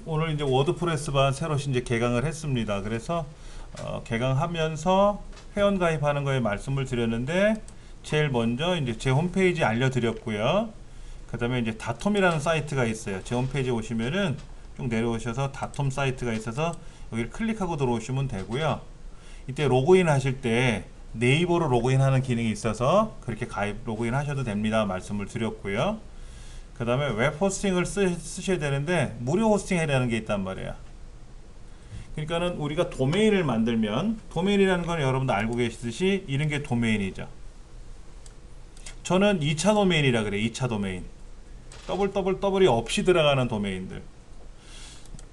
오늘 이제 워드프레스반 새로 이제 개강을 했습니다. 그래서 개강하면서 회원 가입하는 거에 말씀을 드렸는데 제일 먼저 이제 제 홈페이지 알려드렸고요. 그 다음에 이제 다톰이라는 사이트가 있어요. 제 홈페이지 오시면은 쭉 내려오셔서 다톰 사이트가 있어서 여기를 클릭하고 들어오시면 되고요. 이때 로그인 하실 때 네이버로 로그인 하는 기능이 있어서 그렇게 로그인 하셔도 됩니다 말씀을 드렸고요. 그 다음에 웹 호스팅을 쓰셔야 되는데 무료 호스팅이라는 게 있단 말이에요. 그러니까는 우리가 도메인을 만들면, 도메인이라는 건 여러분도 알고 계시듯이 이런 게 도메인이죠. 저는 2차 도메인이라 그래요. 2차 도메인, 더블이 없이 들어가는 도메인들.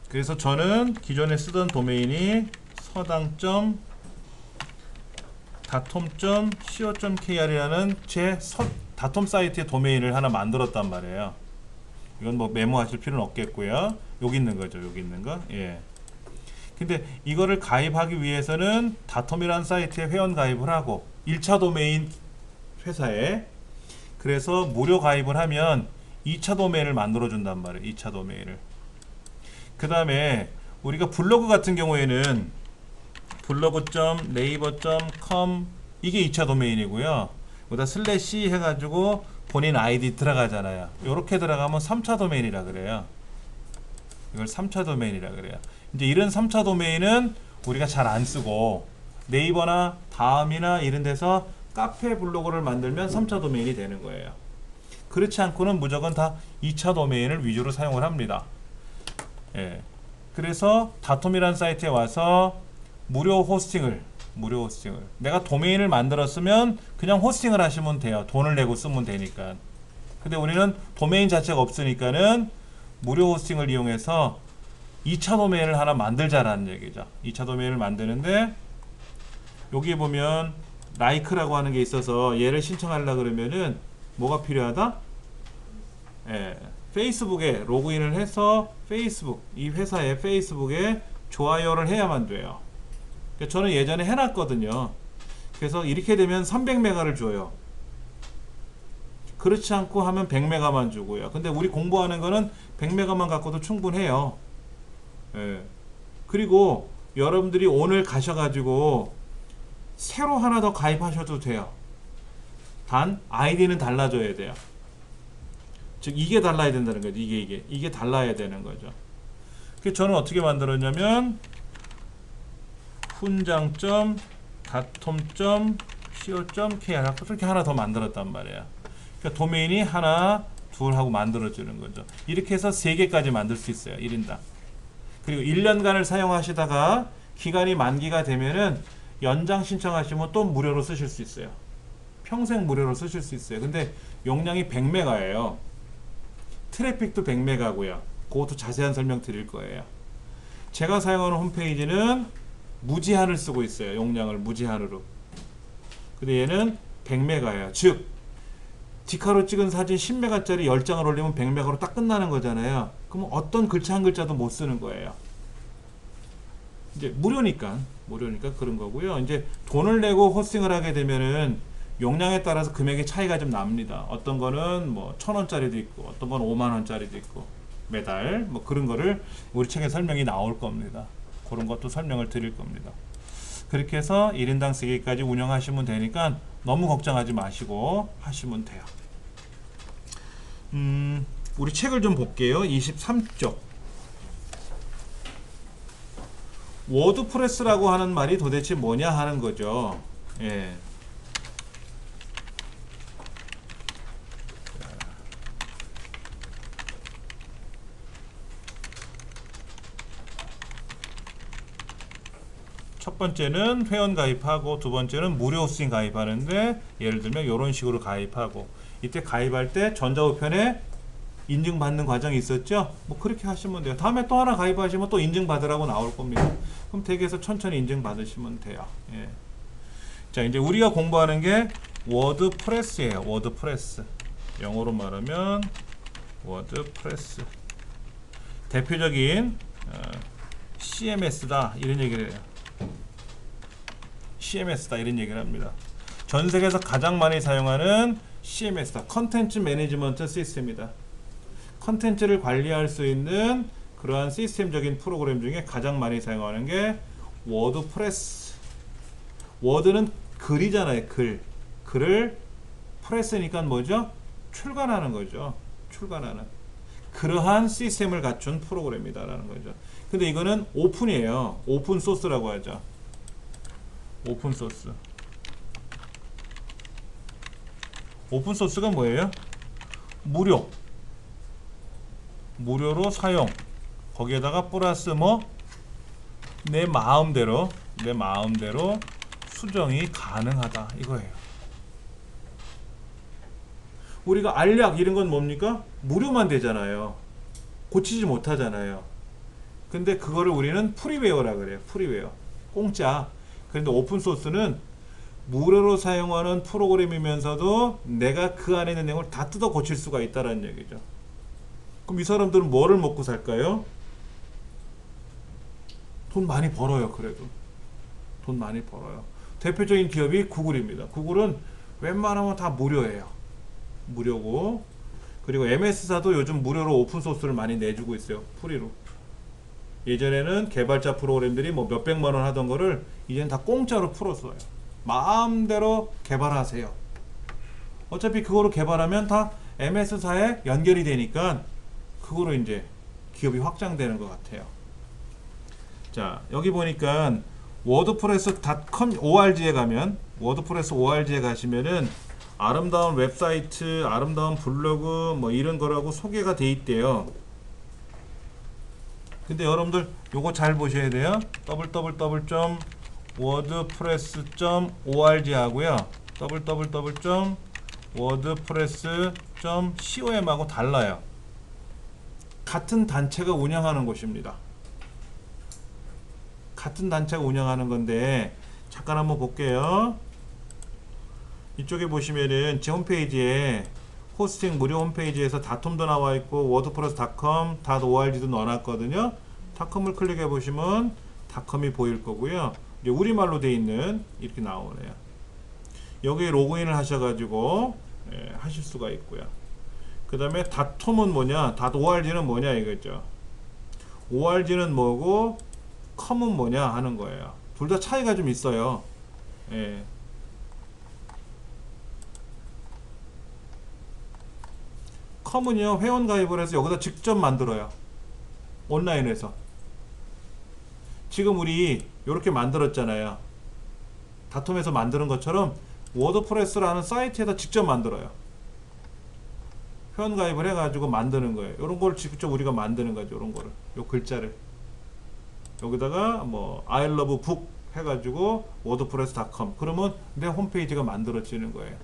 그래서 저는 기존에 쓰던 도메인이 서당.datom.co.kr이라는 제 다톰 사이트의 도메인을 하나 만들었단 말이에요. 이건 뭐 메모하실 필요는 없겠고요. 여기 있는 거죠. 여기 있는 거. 예. 근데 이거를 가입하기 위해서는 다톰이라는 사이트에 회원 가입을 하고 1차 도메인 회사에, 그래서 무료 가입을 하면 2차 도메인을 만들어 준단 말이에요. 2차 도메인을. 그 다음에 우리가 블로그 같은 경우에는 블로그.naver.com 이게 2차 도메인이고요. 여기다 슬래시 해가지고 본인 아이디 들어가잖아요. 이렇게 들어가면 3차 도메인이라 그래요. 이걸 3차 도메인이라 그래요. 이제 이런 3차 도메인은 우리가 잘 안 쓰고 네이버나 다음이나 이런 데서 카페 블로그를 만들면 3차 도메인이 되는 거예요. 그렇지 않고는 무조건 다 2차 도메인을 위주로 사용을 합니다. 예. 그래서 다톰이라는 사이트에 와서 무료 호스팅을 내가 도메인을 만들었으면 그냥 호스팅을 하시면 돼요. 돈을 내고 쓰면 되니까. 근데 우리는 도메인 자체가 없으니까는 무료 호스팅을 이용해서 2차 도메인을 하나 만들자라는 얘기죠. 2차 도메인을 만드는데 여기 보면 라이크라고 하는 게 있어서 얘를 신청하려고 그러면은 뭐가 필요하다? 예, 페이스북에 로그인을 해서 이 회사의 페이스북에 좋아요를 해야만 돼요. 저는 예전에 해놨거든요. 그래서 이렇게 되면 300메가를 줘요. 그렇지 않고 하면 100메가만 주고요. 근데 우리 공부하는 거는 100메가만 갖고도 충분해요. 예. 그리고 여러분들이 오늘 가셔가지고 새로 하나 더 가입하셔도 돼요. 단 아이디는 달라져야 돼요. 즉 이게 달라야 된다는 거죠. 이게 달라야 되는 거죠. 그래서 저는 어떻게 만들었냐면 훈장.datom.co.kr 그렇게 하나 더 만들었단 말이에요. 그러니까 도메인이 하나, 둘 하고 만들어주는 거죠. 이렇게 해서 3개까지 만들 수 있어요. 1인당. 그리고 1년간을 사용하시다가 기간이 만기가 되면은 연장 신청하시면 또 무료로 쓰실 수 있어요. 평생 무료로 쓰실 수 있어요. 근데 용량이 100메가예요. 트래픽도 100메가고요. 그것도 자세한 설명 드릴 거예요. 제가 사용하는 홈페이지는 무제한을 쓰고 있어요. 용량을 무제한으로. 근데 얘는 100메가예요. 즉 디카로 찍은 사진 10메가짜리 10장을 올리면 100메가로 딱 끝나는 거잖아요. 그럼 어떤 글자 한 글자도 못 쓰는 거예요. 이제 무료니까 그런 거고요. 이제 돈을 내고 호스팅을 하게 되면은 용량에 따라서 금액의 차이가 좀 납니다. 어떤 거는 뭐 1000원짜리도 있고 어떤 건 5만원짜리도 있고 매달 뭐 그런 거를 우리 책에 설명이 나올 겁니다. 그런 것도 설명을 드릴 겁니다. 그렇게 해서 1인당 3개까지 운영하시면 되니까 너무 걱정하지 마시고 하시면 돼요. 우리 책을 좀 볼게요. 23쪽. 워드프레스라고 하는 말이 도대체 뭐냐 하는 거죠. 예. 첫 번째는 회원 가입하고 두 번째는 무료 호스팅 가입하는데 예를 들면 이런 식으로 가입하고 이때 가입할 때 전자우편에 인증받는 과정이 있었죠. 뭐 그렇게 하시면 돼요. 다음에 또 하나 가입하시면 또 인증받으라고 나올 겁니다. 그럼 댁에서 천천히 인증받으시면 돼요. 예. 자, 이제 우리가 공부하는 게 워드프레스예요. 워드프레스. 영어로 말하면 워드프레스. 대표적인 CMS다 이런 얘기를 해요. CMS다 이런 얘기를 합니다. 전 세계에서 가장 많이 사용하는 CMS다. 컨텐츠 매니지먼트 시스템이다. 컨텐츠를 관리할 수 있는 그러한 시스템적인 프로그램 중에 가장 많이 사용하는 게 워드프레스. 워드는 글이잖아요. 글을 프레스니까 뭐죠? 출간하는 거죠. 출간하는 그러한 시스템을 갖춘 프로그램이다라는 거죠. 근데 이거는 오픈이에요. 오픈 소스라고 하죠. 오픈 소스. 오픈 소스가 뭐예요? 무료로 사용. 거기에다가 플러스 뭐 내 마음대로 수정이 가능하다 이거예요. 우리가 알약 이런 건 뭡니까? 무료만 되잖아요. 고치지 못하잖아요. 근데 그거를 우리는 프리웨어라 그래요. 프리웨어. 공짜. 그런데 오픈 소스는 무료로 사용하는 프로그램이면서도 내가 그 안에 있는 내용을 다 뜯어 고칠 수가 있다는 얘기죠. 그럼 이 사람들은 뭐를 먹고 살까요? 돈 많이 벌어요. 그래도 돈 많이 벌어요. 대표적인 기업이 구글입니다. 구글은 웬만하면 다 무료예요. 무료고, 그리고 MS사도 요즘 무료로 오픈소스를 많이 내주고 있어요. 프리로. 예전에는 개발자 프로그램들이 뭐 몇백만 원 하던 거를 이제는 다 공짜로 풀었어요. 마음대로 개발하세요. 어차피 그거로 개발하면 다 MS사에 연결이 되니까 그거로 이제 기업이 확장되는 것 같아요. 자, 여기 보니까 워드프레스.com org에 가면, 워드프레스 org에 가시면은 아름다운 웹사이트, 아름다운 블로그 뭐 이런 거라고 소개가 돼 있대요. 근데 여러분들 요거 잘 보셔야 돼요. www.wordpress.org 하고요. www.wordpress.com 하고 달라요. 같은 단체가 운영하는 곳입니다. 같은 단체가 운영하는 건데 잠깐 한번 볼게요. 이쪽에 보시면은 제 홈페이지에 호스팅 무료 홈페이지에서 닷컴도 나와 있고 워드프레스.com, .org도 넣어놨거든요. 닷컴을 클릭해 보시면 닷컴이 보일 거고요. 이제 우리말로 돼 있는 이렇게 나오네요. 여기에 로그인을 하셔가지고 하실 수가 있고요. 그 다음에 닷컴은 뭐냐, .org는 뭐냐 이거죠. org는 뭐고 com은 뭐냐 하는 거예요. 둘 다 차이가 좀 있어요. 예. com은요, 회원 가입을 해서 여기다 직접 만들어요. 온라인에서. 지금 우리 이렇게 만들었잖아요. 닷컴에서 만드는 것처럼 워드프레스라는 사이트에다 직접 만들어요. 회원 가입을 해가지고 만드는 거예요. 이런 걸 직접 우리가 만드는 거죠. 이런 거를. 요 글자를. 여기다가 뭐 I love book 해가지고 wordpress.com 그러면 내 홈페이지가 만들어지는 거예요.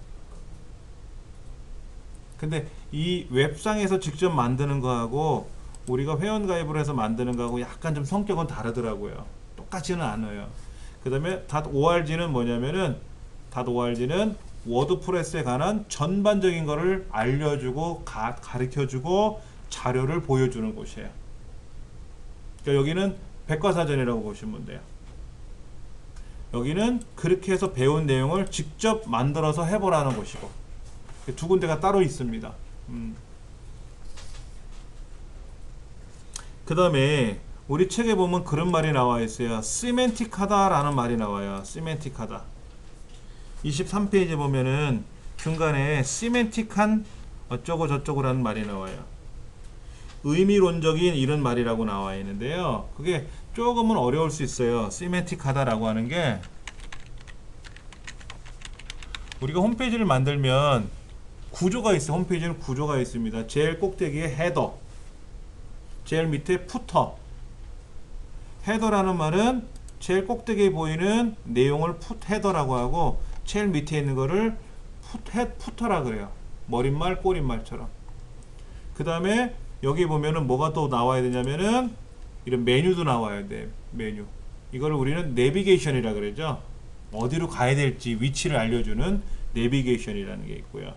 근데 이 웹상에서 직접 만드는 거하고 우리가 회원 가입을 해서 만드는 거하고 약간 좀 성격은 다르더라고요. 똑같지는 않아요. 그 다음에 .org는 뭐냐면은 .org는 워드프레스에 관한 전반적인 거를 알려주고 가르쳐주고 자료를 보여주는 곳이에요. 그러니까 여기는 백과사전이라고 보시면 돼요. 여기는 그렇게 해서 배운 내용을 직접 만들어서 해보라는 곳이고, 두 군데가 따로 있습니다. 그 다음에 우리 책에 보면 그런 말이 나와 있어요. 시멘틱하다 라는 말이 나와요. 시멘틱하다. 23페이지에 보면은 중간에 시멘틱한 어쩌고 저쩌고 라는 말이 나와요. 의미론적인 이런 말이라고 나와 있는데요. 그게 조금은 어려울 수 있어요. 시멘틱하다 라고 하는 게, 우리가 홈페이지를 만들면 구조가 있어요. 홈페이지는 구조가 있습니다. 제일 꼭대기에 헤더, 제일 밑에 푸터. 헤더라는 말은 제일 꼭대기에 보이는 내용을 헤더라고 하고, 제일 밑에 있는 거를 푸터라 그래요. 머릿말, 꼬릿말처럼. 그 다음에 여기 보면은 뭐가 또 나와야 되냐면은 이런 메뉴도 나와야 돼. 메뉴. 이거를 우리는 내비게이션이라 그러죠. 어디로 가야 될지 위치를 알려주는 내비게이션이라는 게 있고요.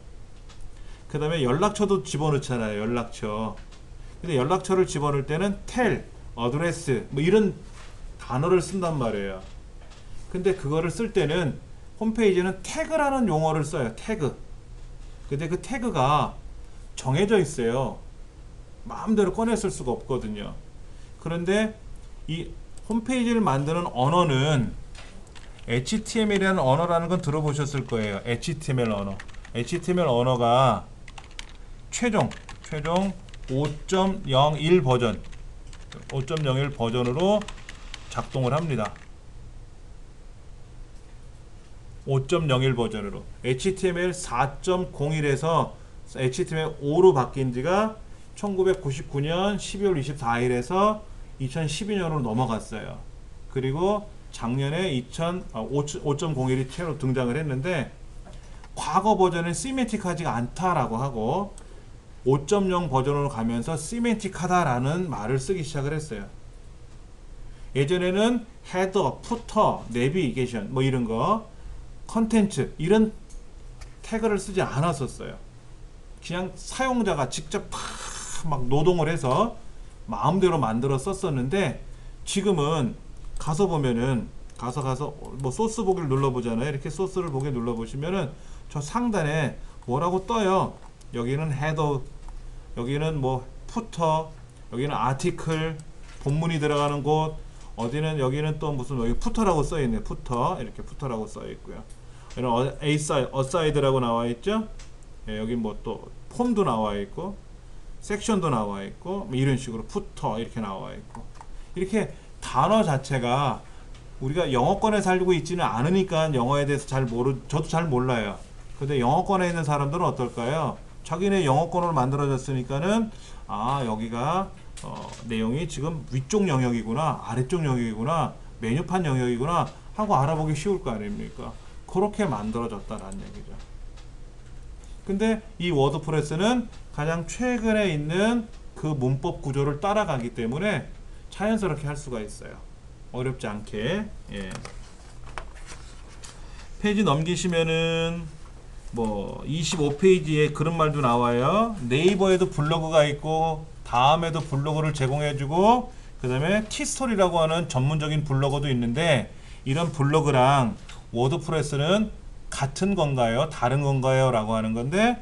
그 다음에 연락처도 집어넣잖아요. 연락처. 근데 연락처를 집어넣을 때는 텔, 어드레스 뭐 이런 단어를 쓴단 말이에요. 근데 그거를 쓸 때는 홈페이지는 태그라는 용어를 써요. 태그. 근데 그 태그가 정해져 있어요. 마음대로 꺼내 쓸 수가 없거든요. 그런데 이 홈페이지를 만드는 언어는 HTML이라는 언어라는 건 들어보셨을 거예요. HTML 언어. HTML 언어가 최종 5.01 버전 5.01 버전으로 작동을 합니다. 5.01 버전으로 HTML 4.01에서 HTML 5로 바뀐 지가 1999년 12월 24일에서 2012년으로 넘어갔어요. 그리고 작년에 5.01이 새로 등장을 했는데 과거 버전은 시메틱하지가 않다라고 하고 5.0 버전으로 가면서 시메틱하다라는 말을 쓰기 시작을 했어요. 예전에는 헤더, 푸터, 내비게이션 뭐 이런 거 컨텐츠 이런 태그를 쓰지 않았었어요. 그냥 사용자가 직접 막 노동을 해서 마음대로 만들어 썼었는데 지금은 가서 보면은 가서 뭐 소스 보기를 눌러보잖아요. 이렇게 소스를 보기 눌러보시면은 저 상단에 뭐라고 떠요. 여기는 헤더, 여기는 뭐 푸터, 여기는 아티클, 본문이 들어가는 곳, 어디는 여기는 또 무슨 여기 푸터라고 써 있네. 푸터 이렇게 푸터라고 써 있고요. 이런 어사이드라고 나와 있죠. 예, 여기 뭐 또 폼도 나와 있고 섹션도 나와 있고 뭐 이런 식으로 푸터 이렇게 나와 있고 이렇게 단어 자체가 우리가 영어권에 살고 있지는 않으니까 영어에 대해서 저도 잘 몰라요. 근데 영어권에 있는 사람들은 어떨까요? 자기네 영어권으로 만들어졌으니까는 여기가 내용이 지금 위쪽 영역이구나 아래쪽 영역이구나 메뉴판 영역이구나 하고 알아보기 쉬울 거 아닙니까? 그렇게 만들어졌다라는 얘기죠. 근데 이 워드프레스는 가장 최근에 있는 그 문법 구조를 따라가기 때문에 자연스럽게 할 수가 있어요. 어렵지 않게. 예. 페이지 넘기시면은 뭐 25페이지에 그런 말도 나와요. 네이버에도 블로그가 있고 다음에도 블로그를 제공해주고 그 다음에 티스토리라고 하는 전문적인 블로거도 있는데 이런 블로그랑 워드프레스는 같은 건가요? 다른 건가요? 라고 하는 건데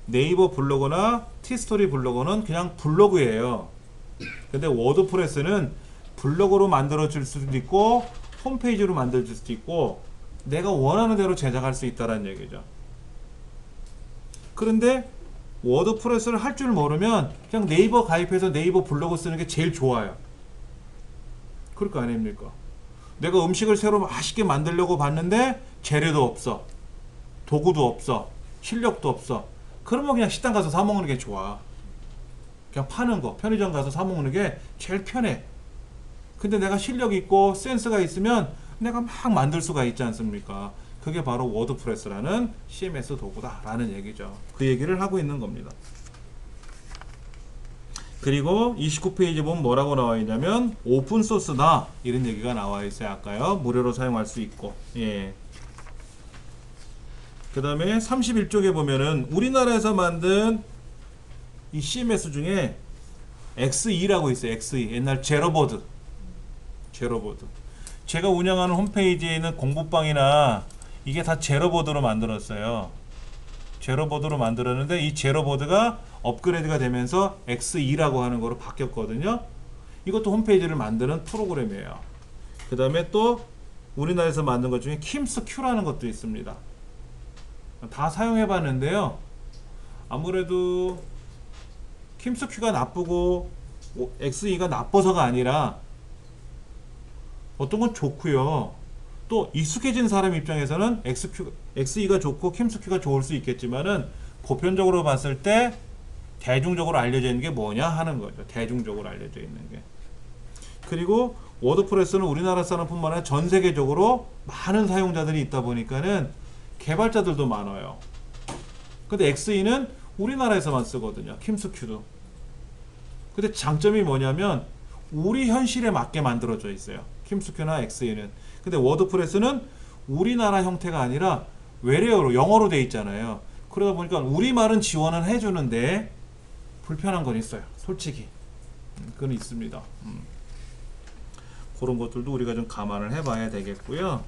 네이버 블로거나 티스토리 블로거는 그냥 블로그예요. 근데 워드프레스는 블로그로 만들어질 수도 있고 홈페이지로 만들어질 수도 있고 내가 원하는 대로 제작할 수 있다는 얘기죠. 그런데 워드프레스를 할 줄 모르면 그냥 네이버 가입해서 네이버 블로그 쓰는 게 제일 좋아요. 그럴 거 아닙니까? 내가 음식을 새로 맛있게 만들려고 봤는데 재료도 없어. 도구도 없어. 실력도 없어. 그러면 그냥 식당 가서 사 먹는 게 좋아. 그냥 파는 거, 편의점 가서 사 먹는 게 제일 편해. 근데 내가 실력이 있고 센스가 있으면 내가 막 만들 수가 있지 않습니까? 그게 바로 워드프레스라는 CMS 도구다라는 얘기죠. 그 얘기를 하고 있는 겁니다. 그리고 29페이지 보면 뭐라고 나와 있냐면 오픈소스다 이런 얘기가 나와 있어요. 아까요. 무료로 사용할 수 있고. 예. 그 다음에 31쪽에 보면은 우리나라에서 만든 이 CMS 중에 XE라고 있어요. XE. 옛날 제로보드. 제가 운영하는 홈페이지에 있는 공부방이나 이게 다 제로보드로 만들었어요. 제로보드로 만들었는데 이 제로보드가 업그레이드가 되면서 XE라고 하는 거로 바뀌었거든요. 이것도 홈페이지를 만드는 프로그램이에요. 그 다음에 또 우리나라에서 만든 것 중에 킴스큐라는 것도 있습니다. 다 사용해 봤는데요. 아무래도 킴스큐가 나쁘고 XE가 나빠서가 아니라 어떤 건 좋고요. 또 익숙해진 사람 입장에서는 XE가 좋고 킴스큐가 좋을 수 있겠지만은 보편적으로 봤을 때 대중적으로 알려져 있는 게 뭐냐 하는 거죠. 대중적으로 알려져 있는 게. 그리고 워드프레스는 우리나라 사람뿐만 아니라 전 세계적으로 많은 사용자들이 있다 보니까는 개발자들도 많아요. 근데 XE는 우리나라에서만 쓰거든요. 킴스큐도. 근데 장점이 뭐냐면 우리 현실에 맞게 만들어져 있어요. 킴스큐나 XE는. 근데 워드프레스는 우리나라 형태가 아니라 외래어로 영어로 돼 있잖아요. 그러다 보니까 우리말은 지원을 해주는데 불편한 건 있어요. 솔직히. 그건 있습니다. 그런 것들도 우리가 좀 감안을 해봐야 되겠고요.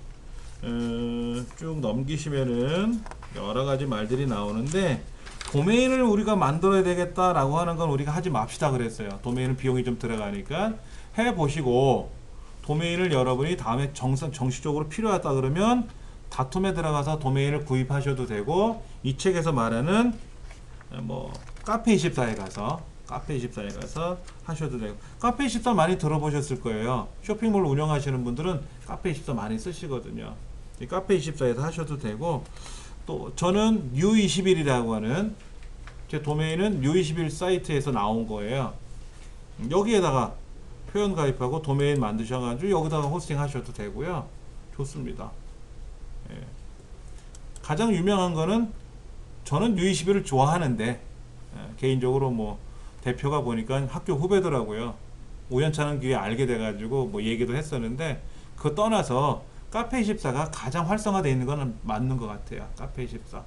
쭉 넘기시면은 여러 가지 말들이 나오는데 도메인을 우리가 만들어야 되겠다라고 하는 건 우리가 하지 맙시다 그랬어요. 도메인은 비용이 좀 들어가니까 해보시고 도메인을 여러분이 다음에 정식적으로 필요하다 그러면 다툼에 들어가서 도메인을 구입하셔도 되고, 이 책에서 말하는 뭐 카페24에 가서 하셔도 되고, 카페24 많이 들어보셨을 거예요. 쇼핑몰 운영하시는 분들은 카페24 많이 쓰시거든요. 이 카페24에서 하셔도 되고, 또 저는 U21이라고 하는 제 도메인은 U21 사이트에서 나온 거예요. 여기에다가 회원 가입하고 도메인 만드셔가지고 여기다가 호스팅 하셔도 되고요. 좋습니다. 예. 가장 유명한 거는 저는 U21을 좋아하는데, 개인적으로 뭐 대표가 보니까 학교 후배더라고요. 우연찮은 기회에 알게 돼가지고 뭐 얘기도 했었는데, 그거 떠나서 카페24가 가장 활성화되어 있는 건 맞는 것 같아요. 카페24.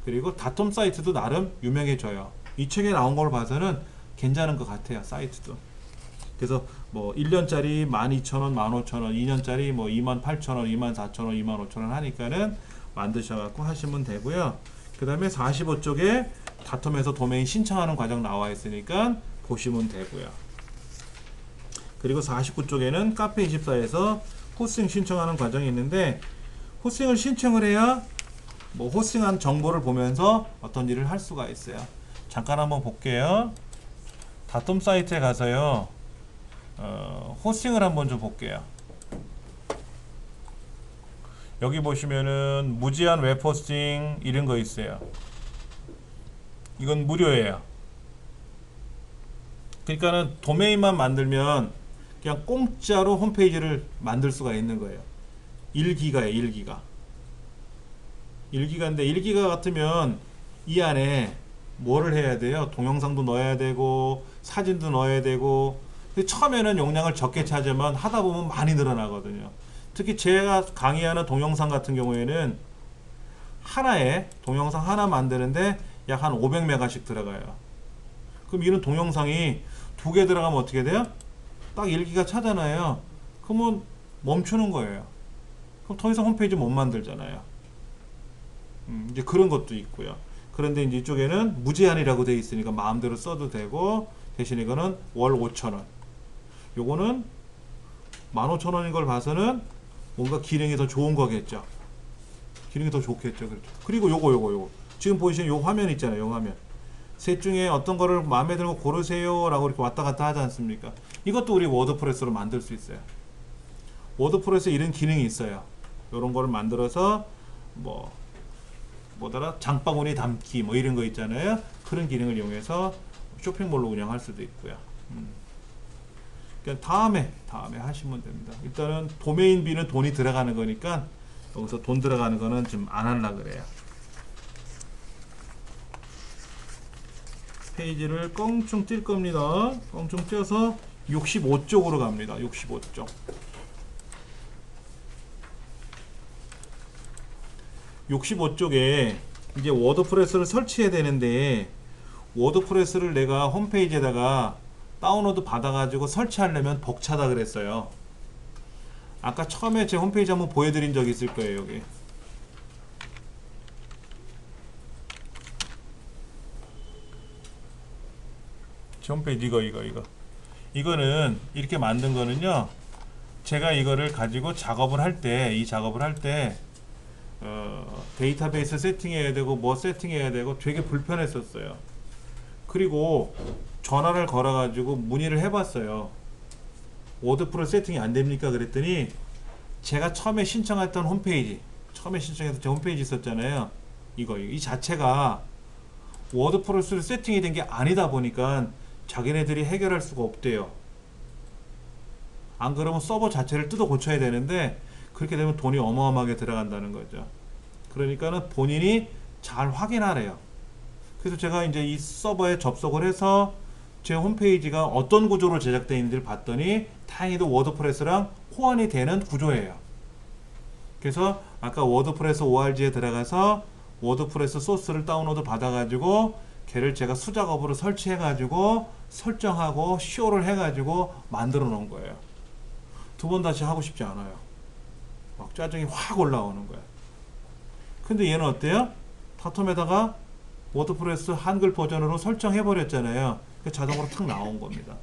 그리고 다툼 사이트도 나름 유명해져요. 이 책에 나온 걸 봐서는 괜찮은 것 같아요. 사이트도. 그래서 뭐 1년짜리 12,000원, 15,000원, 2년짜리 뭐 28,000원, 24,000원, 25,000원 하니까는 만드셔갖고 하시면 되고요. 그 다음에 45쪽에 다툼에서 도메인 신청하는 과정 나와 있으니까 보시면 되고요. 그리고 49쪽에는 카페24에서 호스팅 신청하는 과정이 있는데, 호스팅을 신청을 해야 뭐 호스팅한 정보를 보면서 어떤 일을 할 수가 있어요. 잠깐 한번 볼게요. 다툼 사이트에 가서요, 호스팅을 한번 좀 볼게요. 여기 보시면은 무제한 웹 호스팅 이런 거 있어요. 이건 무료예요. 그러니까는 도메인만 만들면 그냥 공짜로 홈페이지를 만들 수가 있는 거예요. 1기가에 1기가인데 1기가 같으면 이 안에 뭐를 해야 돼요? 동영상도 넣어야 되고 사진도 넣어야 되고. 근데 처음에는 용량을 적게 차지만 하다 보면 많이 늘어나거든요. 특히 제가 강의하는 동영상 같은 경우에는 하나에 동영상 하나 만드는데 약 한 500메가씩 들어가요. 그럼 이런 동영상이 2개 들어가면 어떻게 돼요? 딱 1기가 차잖아요. 그러면 멈추는 거예요. 그럼 더 이상 홈페이지 못 만들잖아요. 이제 그런 것도 있고요. 그런데 이제 이쪽에는 무제한이라고 되어 있으니까 마음대로 써도 되고, 대신 이거는 월 5,000원. 요거는 15,000원인 걸 봐서는 뭔가 기능이 더 좋은 거겠죠. 기능이 더 좋겠죠. 그렇죠. 그리고 요거 지금 보시는 요 화면 있잖아요. 요 화면. 셋 중에 어떤 거를 마음에 들고 고르세요 라고 이렇게 왔다 갔다 하지 않습니까? 이것도 우리 워드프레스로 만들 수 있어요. 워드프레스에 이런 기능이 있어요. 요런 거를 만들어서 뭐더라, 장바구니 담기 뭐 이런 거 있잖아요. 그런 기능을 이용해서 쇼핑몰로 운영할 수도 있고요. 그러니까 다음에 하시면 됩니다. 일단은 도메인비는 돈이 들어가는 거니까 여기서 돈 들어가는 거는 좀 안 하려고 그래요. 페이지를 껑충 뛸 겁니다. 껑충 띄어서 65쪽으로 갑니다. 65쪽. 65쪽에 이제 워드프레스를 설치해야 되는데, 워드프레스를 내가 홈페이지에다가 다운로드 받아가지고 설치하려면 벅차다 그랬어요. 아까 처음에 제 홈페이지 한번 보여드린 적이 있을 거예요. 여기 제 홈페이지 이거는 이렇게 만든 거는요, 제가 이거를 가지고 작업을 할 때, 데이터베이스 세팅해야 되고 뭐 세팅해야 되고 되게 불편했었어요. 그리고 전화를 걸어 가지고 문의를 해봤어요. 워드프레스 세팅이 안 됩니까? 그랬더니 제가 처음에 신청했던 홈페이지, 처음에 신청했던 제 홈페이지 있었잖아요. 이 자체가 워드프레스로 세팅이 된 게 아니다 보니까 자기네들이 해결할 수가 없대요. 안 그러면 서버 자체를 뜯어 고쳐야 되는데, 그렇게 되면 돈이 어마어마하게 들어간다는 거죠. 그러니까는 본인이 잘 확인하래요. 그래서 제가 이제 이 서버에 접속을 해서 제 홈페이지가 어떤 구조로 제작되어 있는지를 봤더니 다행히도 워드프레스랑 호환이 되는 구조예요. 그래서 아까 워드프레스 org에 들어가서 워드프레스 소스를 다운로드 받아가지고 걔를 제가 수작업으로 설치해가지고 설정하고 쇼를 해가지고 만들어 놓은 거예요. 2번 다시 하고 싶지 않아요. 막 짜증이 확 올라오는 거예요. 근데 얘는 어때요? 다툼에다가 워드프레스 한글 버전으로 설정해 버렸잖아요. 자동으로 탁 나온 겁니다.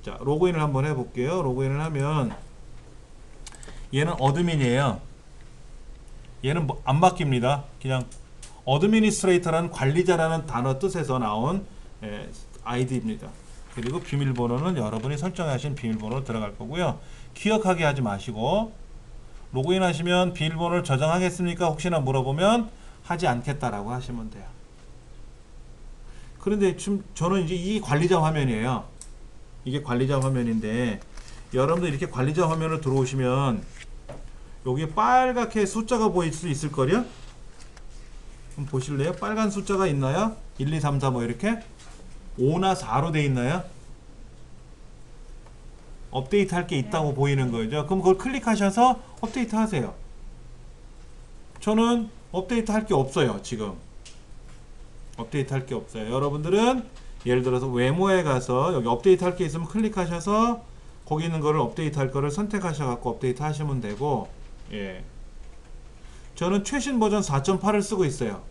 자, 로그인을 한번 해볼게요. 로그인을 하면 얘는 어드민이에요. 얘는 뭐 안 바뀝니다. 그냥 어드미니스트레이터라는 관리자라는 단어 뜻에서 나온 아이디입니다. 그리고 비밀번호는 여러분이 설정하신 비밀번호로 들어갈 거고요. 기억하게 하지 마시고 로그인 하시면 비밀번호를 저장하겠습니까? 혹시나 물어보면 하지 않겠다라고 하시면 돼요. 그런데 지금 저는 이제 이 관리자 화면이에요. 이게 관리자 화면인데 여러분들 이렇게 관리자 화면으로 들어오시면 여기 빨갛게 숫자가 보일 수 있을 거요. 한번 보실래요? 빨간 숫자가 있나요? 1, 2, 3, 4 뭐 이렇게 5나 4로 돼 있나요? 업데이트 할 게 있다고 보이는 거죠. 그럼 그걸 클릭하셔서 업데이트 하세요. 저는 업데이트 할 게 없어요. 지금 업데이트 할 게 없어요. 여러분들은 예를 들어서 외모에 가서 여기 업데이트 할 게 있으면 클릭하셔서 거기 있는 거를 업데이트 할 거를 선택하셔 갖고 업데이트 하시면 되고, 예. 저는 최신 버전 4.8을 쓰고 있어요.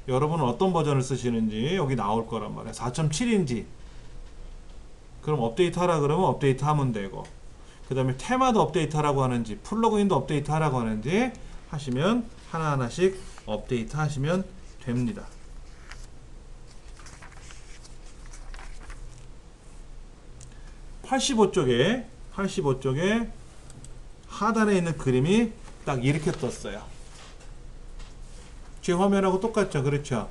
여러분은 어떤 버전을 쓰시는지 여기 나올 거란 말이에요. 4.7인지 그럼 업데이트 하라 그러면 업데이트 하면 되고, 그 다음에 테마도 업데이트 하라고 하는지 플러그인도 업데이트 하라고 하는지 하시면 하나하나씩 업데이트 하시면 됩니다. (85쪽에) 하단에 있는 그림이 딱 이렇게 떴어요. 제 화면하고 똑같죠? 그렇죠?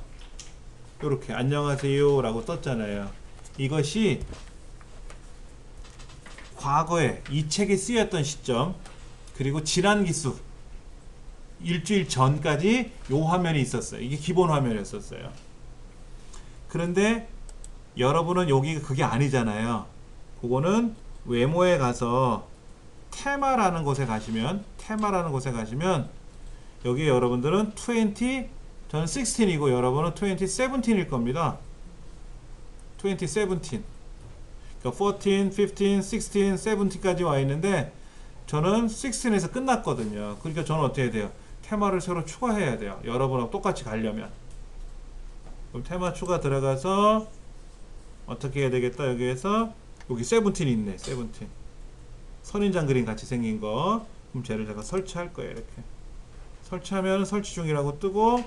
이렇게 안녕하세요 라고 떴잖아요. 이것이 과거에 이 책이 쓰였던 시점, 그리고 지난 기수 일주일 전까지 이 화면이 있었어요. 이게 기본 화면이었어요. 그런데 여러분은 여기가 그게 아니잖아요. 그거는 외모에 가서 테마라는 곳에 가시면 여기 여러분들은 20, 저는 16이고 여러분은 2017일 겁니다. 2017. 그러니까 14, 15, 16, 17까지 와 있는데 저는 16에서 끝났거든요. 그러니까 저는 어떻게 해야 돼요? 테마를 새로 추가해야 돼요. 여러분하고 똑같이 가려면. 그럼 테마 추가 들어가서 어떻게 해야 되겠다. 여기에서 여기 17이 있네. 17. 선인장 그림 같이 생긴 거. 그럼 쟤를 제가 설치할 거예요. 이렇게. 설치하면 설치 중이라고 뜨고,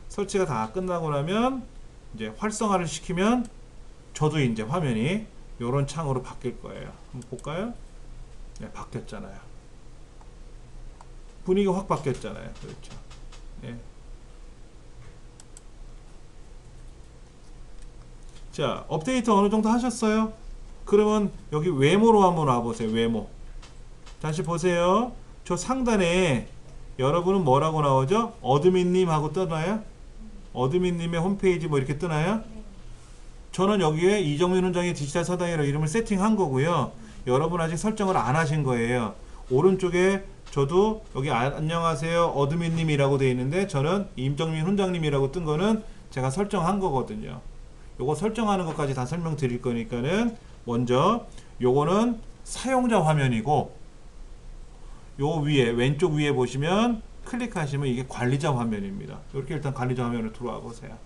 설치가 다 끝나고 나면 이제 활성화를 시키면 저도 이제 화면이 요런 창으로 바뀔 거예요. 한번 볼까요? 네, 바뀌었잖아요. 분위기가 확 바뀌었잖아요. 그렇죠. 네. 자, 업데이트 어느 정도 하셨어요? 그러면 여기 외모로 한번 와보세요. 외모. 다시 보세요. 저 상단에 여러분은 뭐라고 나오죠? 어드민님 하고 뜨나요? 어드민님의 홈페이지 뭐 이렇게 뜨나요? 저는 여기에 이정민 훈장의 디지털 서당이라고 이름을 세팅한 거고요. 여러분 아직 설정을 안 하신 거예요. 오른쪽에 저도 여기 안녕하세요 어드민님이라고 되어 있는데 저는 임정민 훈장님이라고 뜬 거는 제가 설정한 거거든요. 요거 설정하는 것까지 다 설명드릴 거니까는 먼저 요거는 사용자 화면이고, 요 위에 왼쪽 위에 보시면 클릭하시면 이게 관리자 화면입니다. 이렇게 일단 관리자 화면으로 들어와 보세요.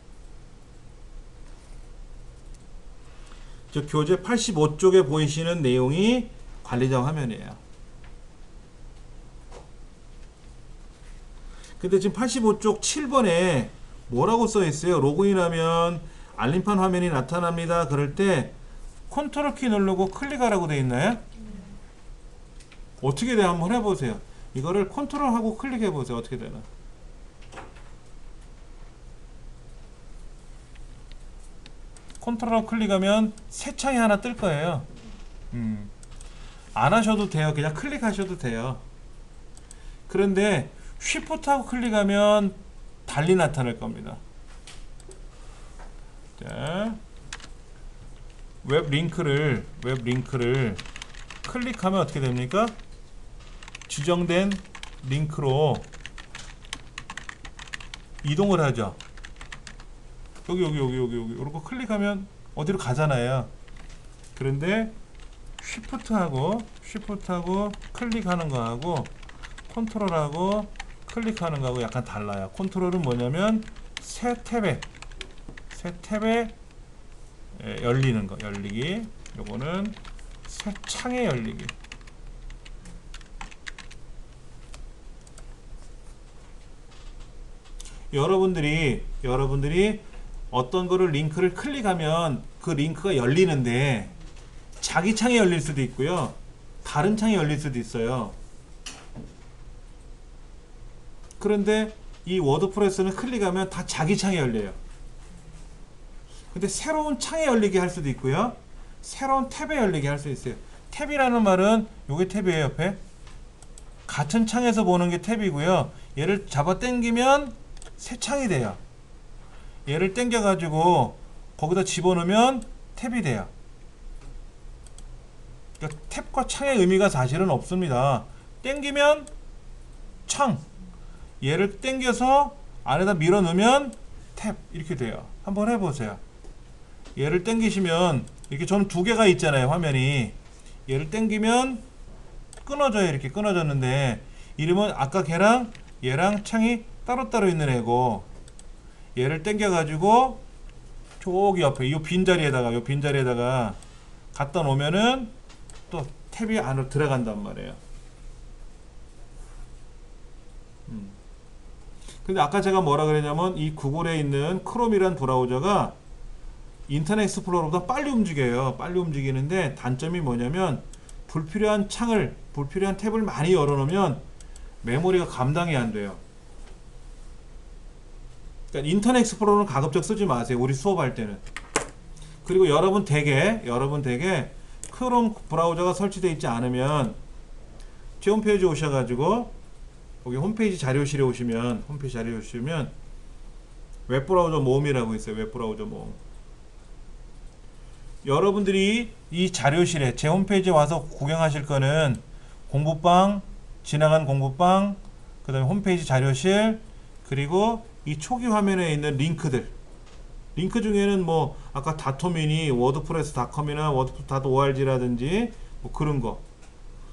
저 교재 85쪽에 보이시는 내용이 관리자 화면이에요. 근데 지금 85쪽 7번에 뭐라고 써 있어요? 로그인하면 알림판 화면이 나타납니다. 그럴 때 컨트롤 키 누르고 클릭하라고 되어 있나요? 어떻게 돼? 한번 해보세요. 이거를 컨트롤하고 클릭해보세요. 어떻게 되나? 컨트롤 클릭하면 새 창이 하나 뜰 거예요. 안 하셔도 돼요. 그냥 클릭하셔도 돼요. 그런데 쉬프트하고 클릭하면 달리 나타날 겁니다. 자, 웹 링크를 클릭하면 어떻게 됩니까? 지정된 링크로 이동을 하죠. 여기 이렇게 클릭하면 어디로 가잖아요. 그런데 쉬프트하고 클릭하는 거하고 컨트롤하고 클릭하는 거하고 약간 달라요. 컨트롤은 뭐냐면 새 탭에 열리는 거, 열리기. 요거는 새 창의 열리기. 여러분들이 어떤 거를 링크를 클릭하면 그 링크가 열리는데 자기 창이 열릴 수도 있고요. 다른 창이 열릴 수도 있어요. 그런데 이 워드프레스는 클릭하면 다 자기 창이 열려요. 근데 새로운 창에 열리게 할 수도 있고요. 새로운 탭에 열리게 할 수 있어요. 탭이라는 말은 요게 탭이에요. 옆에 같은 창에서 보는 게 탭이고요. 얘를 잡아 당기면 새 창이 돼요. 얘를 당겨 가지고 거기다 집어넣으면 탭이 돼요. 그러니까 탭과 창의 의미가 사실은 없습니다. 당기면 창, 얘를 당겨서 안에다 밀어 넣으면 탭, 이렇게 돼요. 한번 해보세요. 얘를 당기시면 이렇게 좀 두 개가 있잖아요. 화면이. 얘를 당기면 끊어져요. 이렇게 끊어졌는데 이름은 아까 걔랑 얘랑 창이 따로따로 있는 애고, 얘를 당겨 가지고 저기 옆에 이 빈자리에다가 갖다 놓으면은 또 탭이 안으로 들어간단 말이에요. 근데 아까 제가 뭐라 그랬냐면 이 구글에 있는 크롬이란 브라우저가 인터넷 익스플로러보다 빨리 움직여요. 빨리 움직이는데 단점이 뭐냐면 불필요한 탭을 많이 열어놓으면 메모리가 감당이 안 돼요. 그러니까 인터넷 익스플로러는 가급적 쓰지 마세요. 우리 수업할 때는. 그리고 여러분 댁에 크롬 브라우저가 설치되어 있지 않으면 제 홈페이지 오셔가지고 여기 홈페이지 자료실에 오시면 웹브라우저 모음이라고 있어요. 웹브라우저 모음. 여러분들이 이 자료실에 제 홈페이지에 와서 구경하실 거는 공부방, 지나간 공부방, 그 다음에 홈페이지 자료실, 그리고 이 초기 화면에 있는 링크들. 링크 중에는 뭐 아까 다토미니, 워드프레스.com이나 워드프레스.org라든지 뭐 그런 거.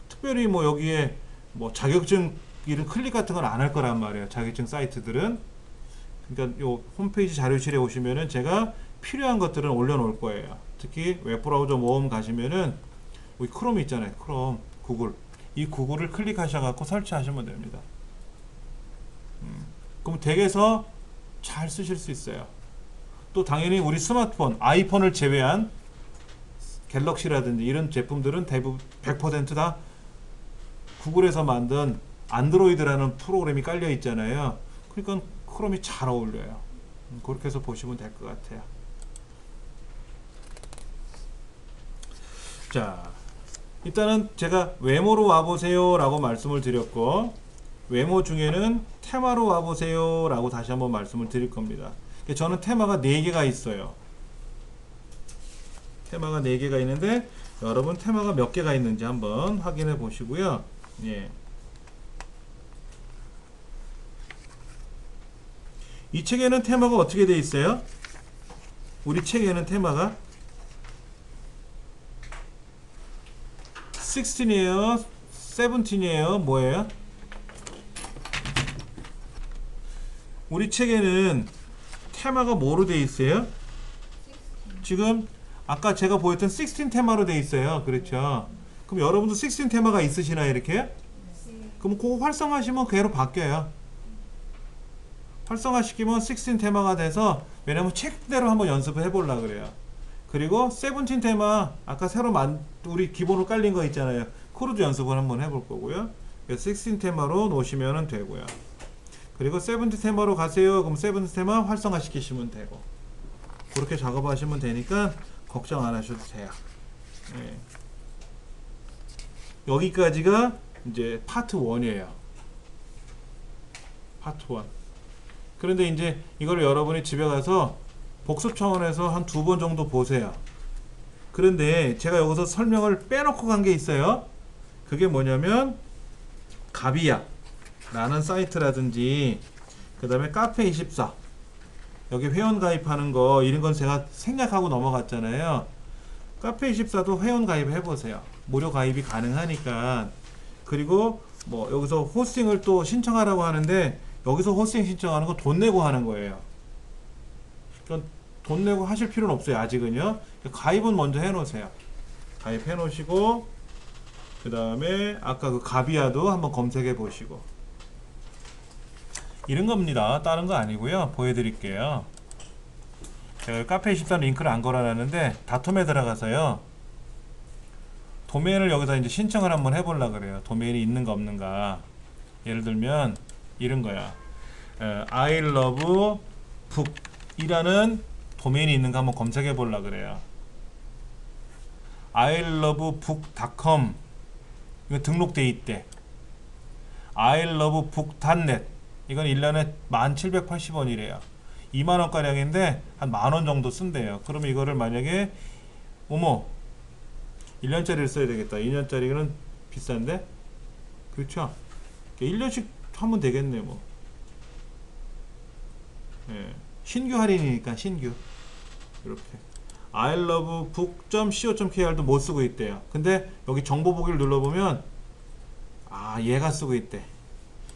특별히 뭐 여기에 뭐 자격증 이런 클릭 같은 건 안 할 거란 말이에요. 자격증 사이트들은. 그러니까 요 홈페이지 자료실에 오시면은 제가 필요한 것들은 올려놓을 거예요. 특히 웹브라우저 모음 가시면은 여기 크롬 있잖아요. 크롬, 구글. 이 구글을 클릭하셔갖고 설치하시면 됩니다. 그럼 댁에서 잘 쓰실 수 있어요. 또 당연히 우리 스마트폰, 아이폰을 제외한 갤럭시라든지 이런 제품들은 대부분 100% 구글에서 만든 안드로이드라는 프로그램이 깔려 있잖아요. 그러니까 크롬이 잘 어울려요. 그렇게 해서 보시면 될 것 같아요. 자, 일단은 제가 외모로 와보세요 라고 말씀을 드렸고, 외모 중에는 테마로 와보세요 라고 다시 한번 말씀을 드릴 겁니다. 저는 테마가 4개가 있어요. 테마가 4개가 있는데 여러분 테마가 몇 개가 있는지 한번 확인해 보시고요. 예. 이 책에는 테마가 어떻게 되어 있어요? 우리 책에는 테마가 16이에요? 17이에요? 뭐예요? 우리 책에는 테마가 뭐로 되어 있어요? 지금 아까 제가 보였던 16 테마로 되어 있어요. 그렇죠? 그럼 여러분도 16 테마가 있으시나요? 이렇게? 그럼 그거 활성화하시면 그대로 바뀌어요. 활성화시키면 16 테마가 돼서, 왜냐면 책대로 한번 연습을 해보려고 그래요. 그리고 17 테마, 아까 새로 우리 기본으로 깔린 거 있잖아요. 크루즈 연습을 한번 해볼 거고요. 16 테마로 놓으시면 되고요. 그리고 17 테마로 가세요. 그럼 17 테마 활성화 시키시면 되고, 그렇게 작업하시면 되니까 걱정 안 하셔도 돼요. 네. 여기까지가 이제 파트 1이에요. 파트 1. 그런데 이제 이걸 여러분이 집에 가서 복습 차원에서 한 2번 정도 보세요. 그런데 제가 여기서 설명을 빼놓고 간 게 있어요. 그게 뭐냐면 가비야 라는 사이트라든지, 그 다음에 카페24 여기 회원 가입하는 거, 이런 건 제가 생략하고 넘어갔잖아요. 카페24도 회원 가입 해보세요. 무료 가입이 가능하니까. 그리고 뭐 여기서 호스팅을 또 신청하라고 하는데, 여기서 호스팅 신청하는 거 돈 내고 하는 거예요. 그러니까 돈 내고 하실 필요는 없어요. 아직은요. 가입은 먼저 해 놓으세요. 가입해 놓으시고, 그 다음에 아까 그 가비아도 한번 검색해 보시고, 이런 겁니다. 다른 거 아니고요. 보여드릴게요. 제가 카페24 링크를 안 걸어놨는데 다툼에 들어가서요, 도메인을 여기다 이제 신청을 한번 해보려 그래요. 도메인이 있는가 없는가. 예를 들면 이런 거야. I love book 이라는 도메인이 있는가 한번 검색해 보려 그래요. I love book.com 이거 등록돼 있대. I love book.net 이건 1년에 1780원이래요. 2만원 가량인데 한 만원 정도 쓴대요. 그러면 이거를 만약에 어머 1년짜리를 써야 되겠다. 2년짜리는 비싼데? 그렇죠? 1년씩 하면 되겠네 뭐. 예. 신규 할인이니까 신규. 이렇게 ilovebook.co.kr도 못 쓰고 있대요. 근데 여기 정보 보기를 눌러보면 아 얘가 쓰고 있대.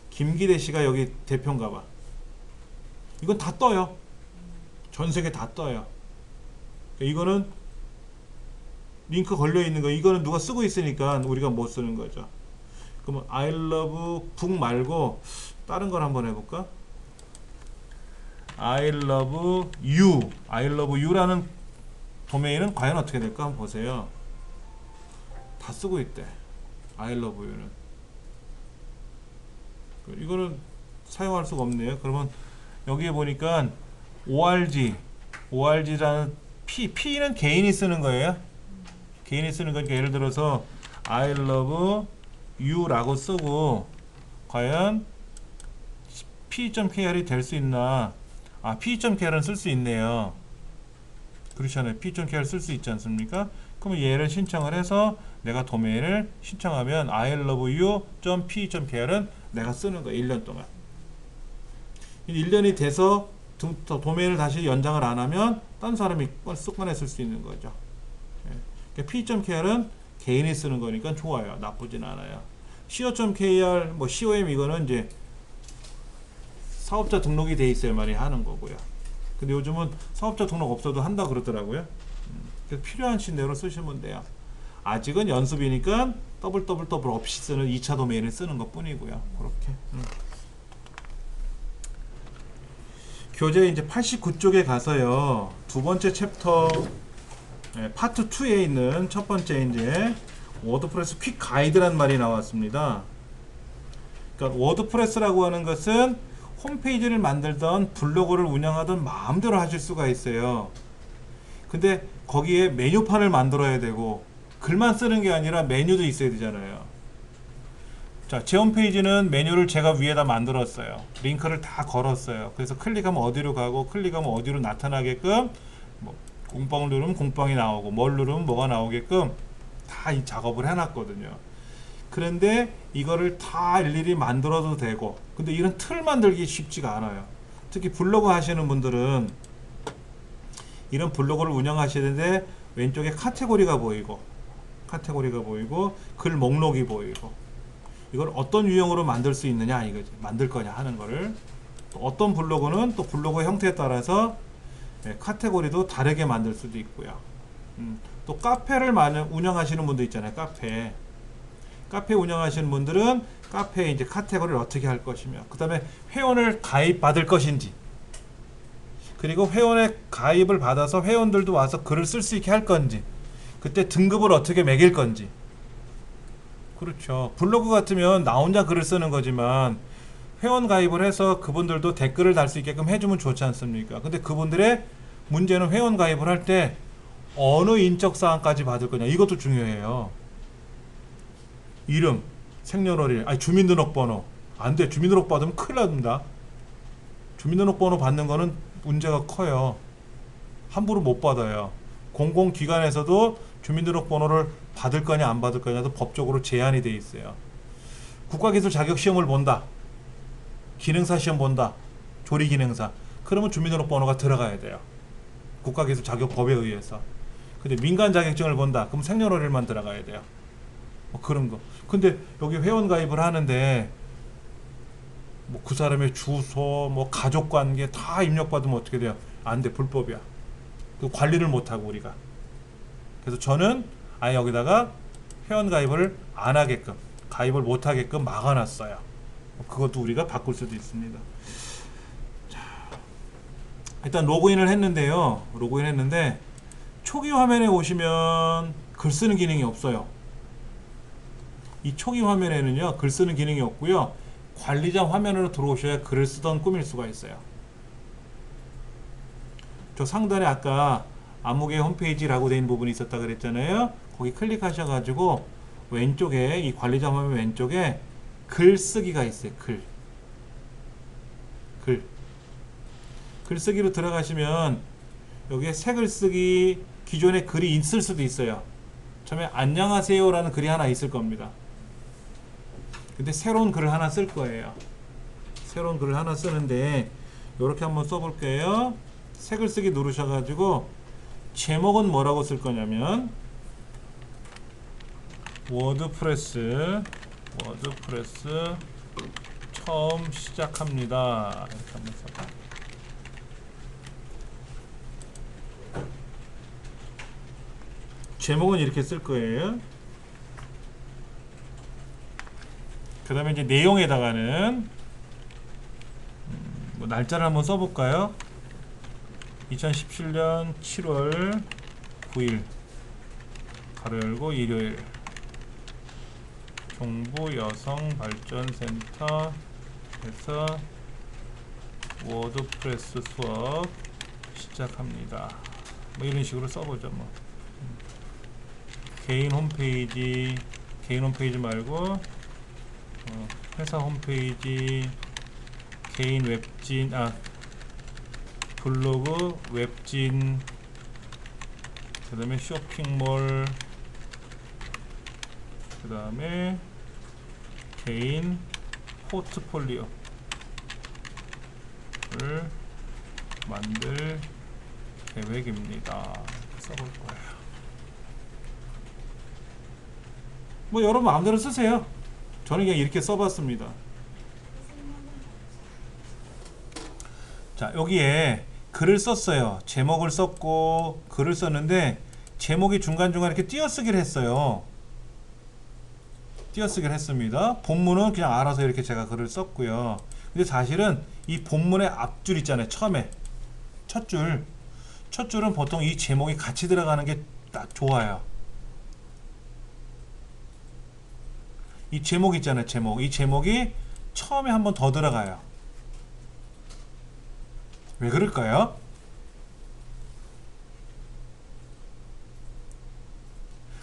김기대 씨가 여기 대표인가 봐. 이건 다 떠요. 전 세계 다 떠요. 이거는 링크 걸려 있는 거, 이거는 누가 쓰고 있으니까 우리가 못 쓰는 거죠. 그러면 I love book 말고 다른 걸 한번 해볼까? I love you, I love you라는 도메인은 과연 어떻게 될까 한번 보세요. 다 쓰고 있대. I love you는. 이거는 사용할 수가 없네요. 그러면 여기에 보니까 org라는 P는 개인이 쓰는 거예요. 개인이 쓰는 거니까 예를 들어서 I love you 라고 쓰고 과연 p.kr이 될 수 있나. 아 p.kr은 쓸 수 있네요. 그렇잖아요. p.kr 쓸 수 있지 않습니까? 그러면 얘를 신청을 해서 내가 도메인을 신청하면 I love you.p.kr은 내가 쓰는 거야. 1년 동안. 1년이 돼서 도메인을 다시 연장을 안 하면 딴 사람이 꺼내 쓸 수 있는 거죠. p.kr은 개인이 쓰는 거니까 좋아요. 나쁘진 않아요. co.kr, 뭐 com 이거는 이제 사업자 등록이 돼 있어야만이 하는 거고요. 근데 요즘은 사업자 등록 없어도 한다 그러더라고요. 그래서 필요하신 대로 쓰시면 돼요. 아직은 연습이니까 더블 없이 쓰는 2차 도메인을 쓰는 것 뿐이고요. 그렇게. 교재 이제 89쪽에 가서요. 두 번째 챕터 파트 2에 있는 첫 번째 이제 워드프레스 퀵 가이드란 말이 나왔습니다. 그러니까 워드프레스라고 하는 것은 홈페이지를 만들던 블로그를 운영하던 마음대로 하실 수가 있어요. 근데 거기에 메뉴판을 만들어야 되고 글만 쓰는 게 아니라 메뉴도 있어야 되잖아요. 자, 제 홈페이지는 메뉴를 제가 위에다 만들었어요. 링크를 다 걸었어요. 그래서 클릭하면 어디로 가고 클릭하면 어디로 나타나게끔 뭐 공방을 누르면 공방이 나오고 뭘 누르면 뭐가 나오게끔 다 이 작업을 해놨거든요. 그런데 이거를 다 일일이 만들어도 되고 근데 이런 틀 만들기 쉽지가 않아요. 특히 블로그 하시는 분들은 이런 블로그를 운영하시는데 왼쪽에 카테고리가 보이고 글 목록이 보이고 이걸 어떤 유형으로 만들 수 있느냐 이거지. 만들 거냐 하는 거를. 또 어떤 블로그는 또 블로그 형태에 따라서 카테고리도 다르게 만들 수도 있고요. 또 카페를 운영하시는 분도 있잖아요. 카페 운영하시는 분들은 카페에 이제 카테고리를 어떻게 할 것이며 그 다음에 회원을 가입받을 것인지 그리고 회원의 가입을 받아서 회원들도 와서 글을 쓸 수 있게 할 건지 그때 등급을 어떻게 매길 건지. 그렇죠. 블로그 같으면 나 혼자 글을 쓰는 거지만 회원 가입을 해서 그분들도 댓글을 달 수 있게끔 해주면 좋지 않습니까? 근데 그분들의 문제는 회원 가입을 할 때 어느 인적사항까지 받을 거냐 이것도 중요해요. 이름, 생년월일, 아니 주민등록번호 안돼. 주민등록 받으면 큰일 납니다. 주민등록번호 받는 거는 문제가 커요. 함부로 못 받아요. 공공기관에서도 주민등록번호를 받을 거냐 안 받을 거냐도 법적으로 제한이 돼 있어요. 국가기술 자격시험을 본다. 기능사 시험 본다. 조리기능사. 그러면 주민등록번호가 들어가야 돼요. 국가기술 자격법에 의해서. 근데 민간 자격증을 본다. 그럼 생년월일만 들어가야 돼요. 뭐 그런 거. 근데 여기 회원 가입을 하는데 뭐 그 사람의 주소, 뭐 가족관계 다 입력받으면 어떻게 돼요? 안 돼. 불법이야. 그 관리를 못 하고 우리가. 그래서 저는 아예 여기다가 회원 가입을 안 하게끔, 가입을 못 하게끔 막아놨어요. 그것도 우리가 바꿀 수도 있습니다. 자, 일단 로그인을 했는데요. 로그인 했는데 초기 화면에 오시면 글 쓰는 기능이 없어요. 이 초기 화면에는요, 글 쓰는 기능이 없고요. 관리자 화면으로 들어오셔야 글을 쓰던 꾸밀 수가 있어요. 저 상단에 아까 암흑의 홈페이지라고 되어 있는 부분이 있었다 그랬잖아요. 거기 클릭하셔가지고 왼쪽에, 이 관리자 화면 왼쪽에 글쓰기가 있어요. 글쓰기로 들어가시면 여기에 새 글쓰기, 기존에 글이 있을 수도 있어요. 처음에 안녕하세요 라는 글이 하나 있을 겁니다. 근데 새로운 글을 하나 쓸 거예요. 새로운 글을 하나 쓰는데 이렇게 한번 써볼게요. 새 글쓰기 누르셔가지고 제목은 뭐라고 쓸 거냐면 워드프레스 처음 시작합니다. 이렇게 한번 써봐. 제목은 이렇게 쓸 거예요. 그 다음에 이제 내용에다가는 뭐 날짜를 한번 써볼까요? 2017년 7월 9일 가로 열고 일요일 종부 여성발전센터에서 워드프레스 수업 시작합니다. 뭐 이런 식으로 써보죠. 뭐 개인 홈페이지 말고 회사 홈페이지, 개인 웹진, 블로그, 웹진, 그 다음에 쇼핑몰, 그 다음에 개인 포트폴리오를 만들 계획입니다. 써볼 거예요. 뭐 여러분 마음대로 쓰세요. 저는 그냥 이렇게 써봤습니다. 자, 여기에 글을 썼어요. 제목을 썼고 글을 썼는데 제목이 중간중간 이렇게 띄어쓰기를 했어요. 띄어쓰기를 했습니다. 본문은 그냥 알아서 이렇게 제가 글을 썼고요. 근데 사실은 이 본문의 앞줄 있잖아요. 처음에 첫 줄은 보통 이 제목이 같이 들어가는 게 딱 좋아요. 이 제목 있잖아요. 이 제목이 처음에 한번 더 들어가요. 왜 그럴까요?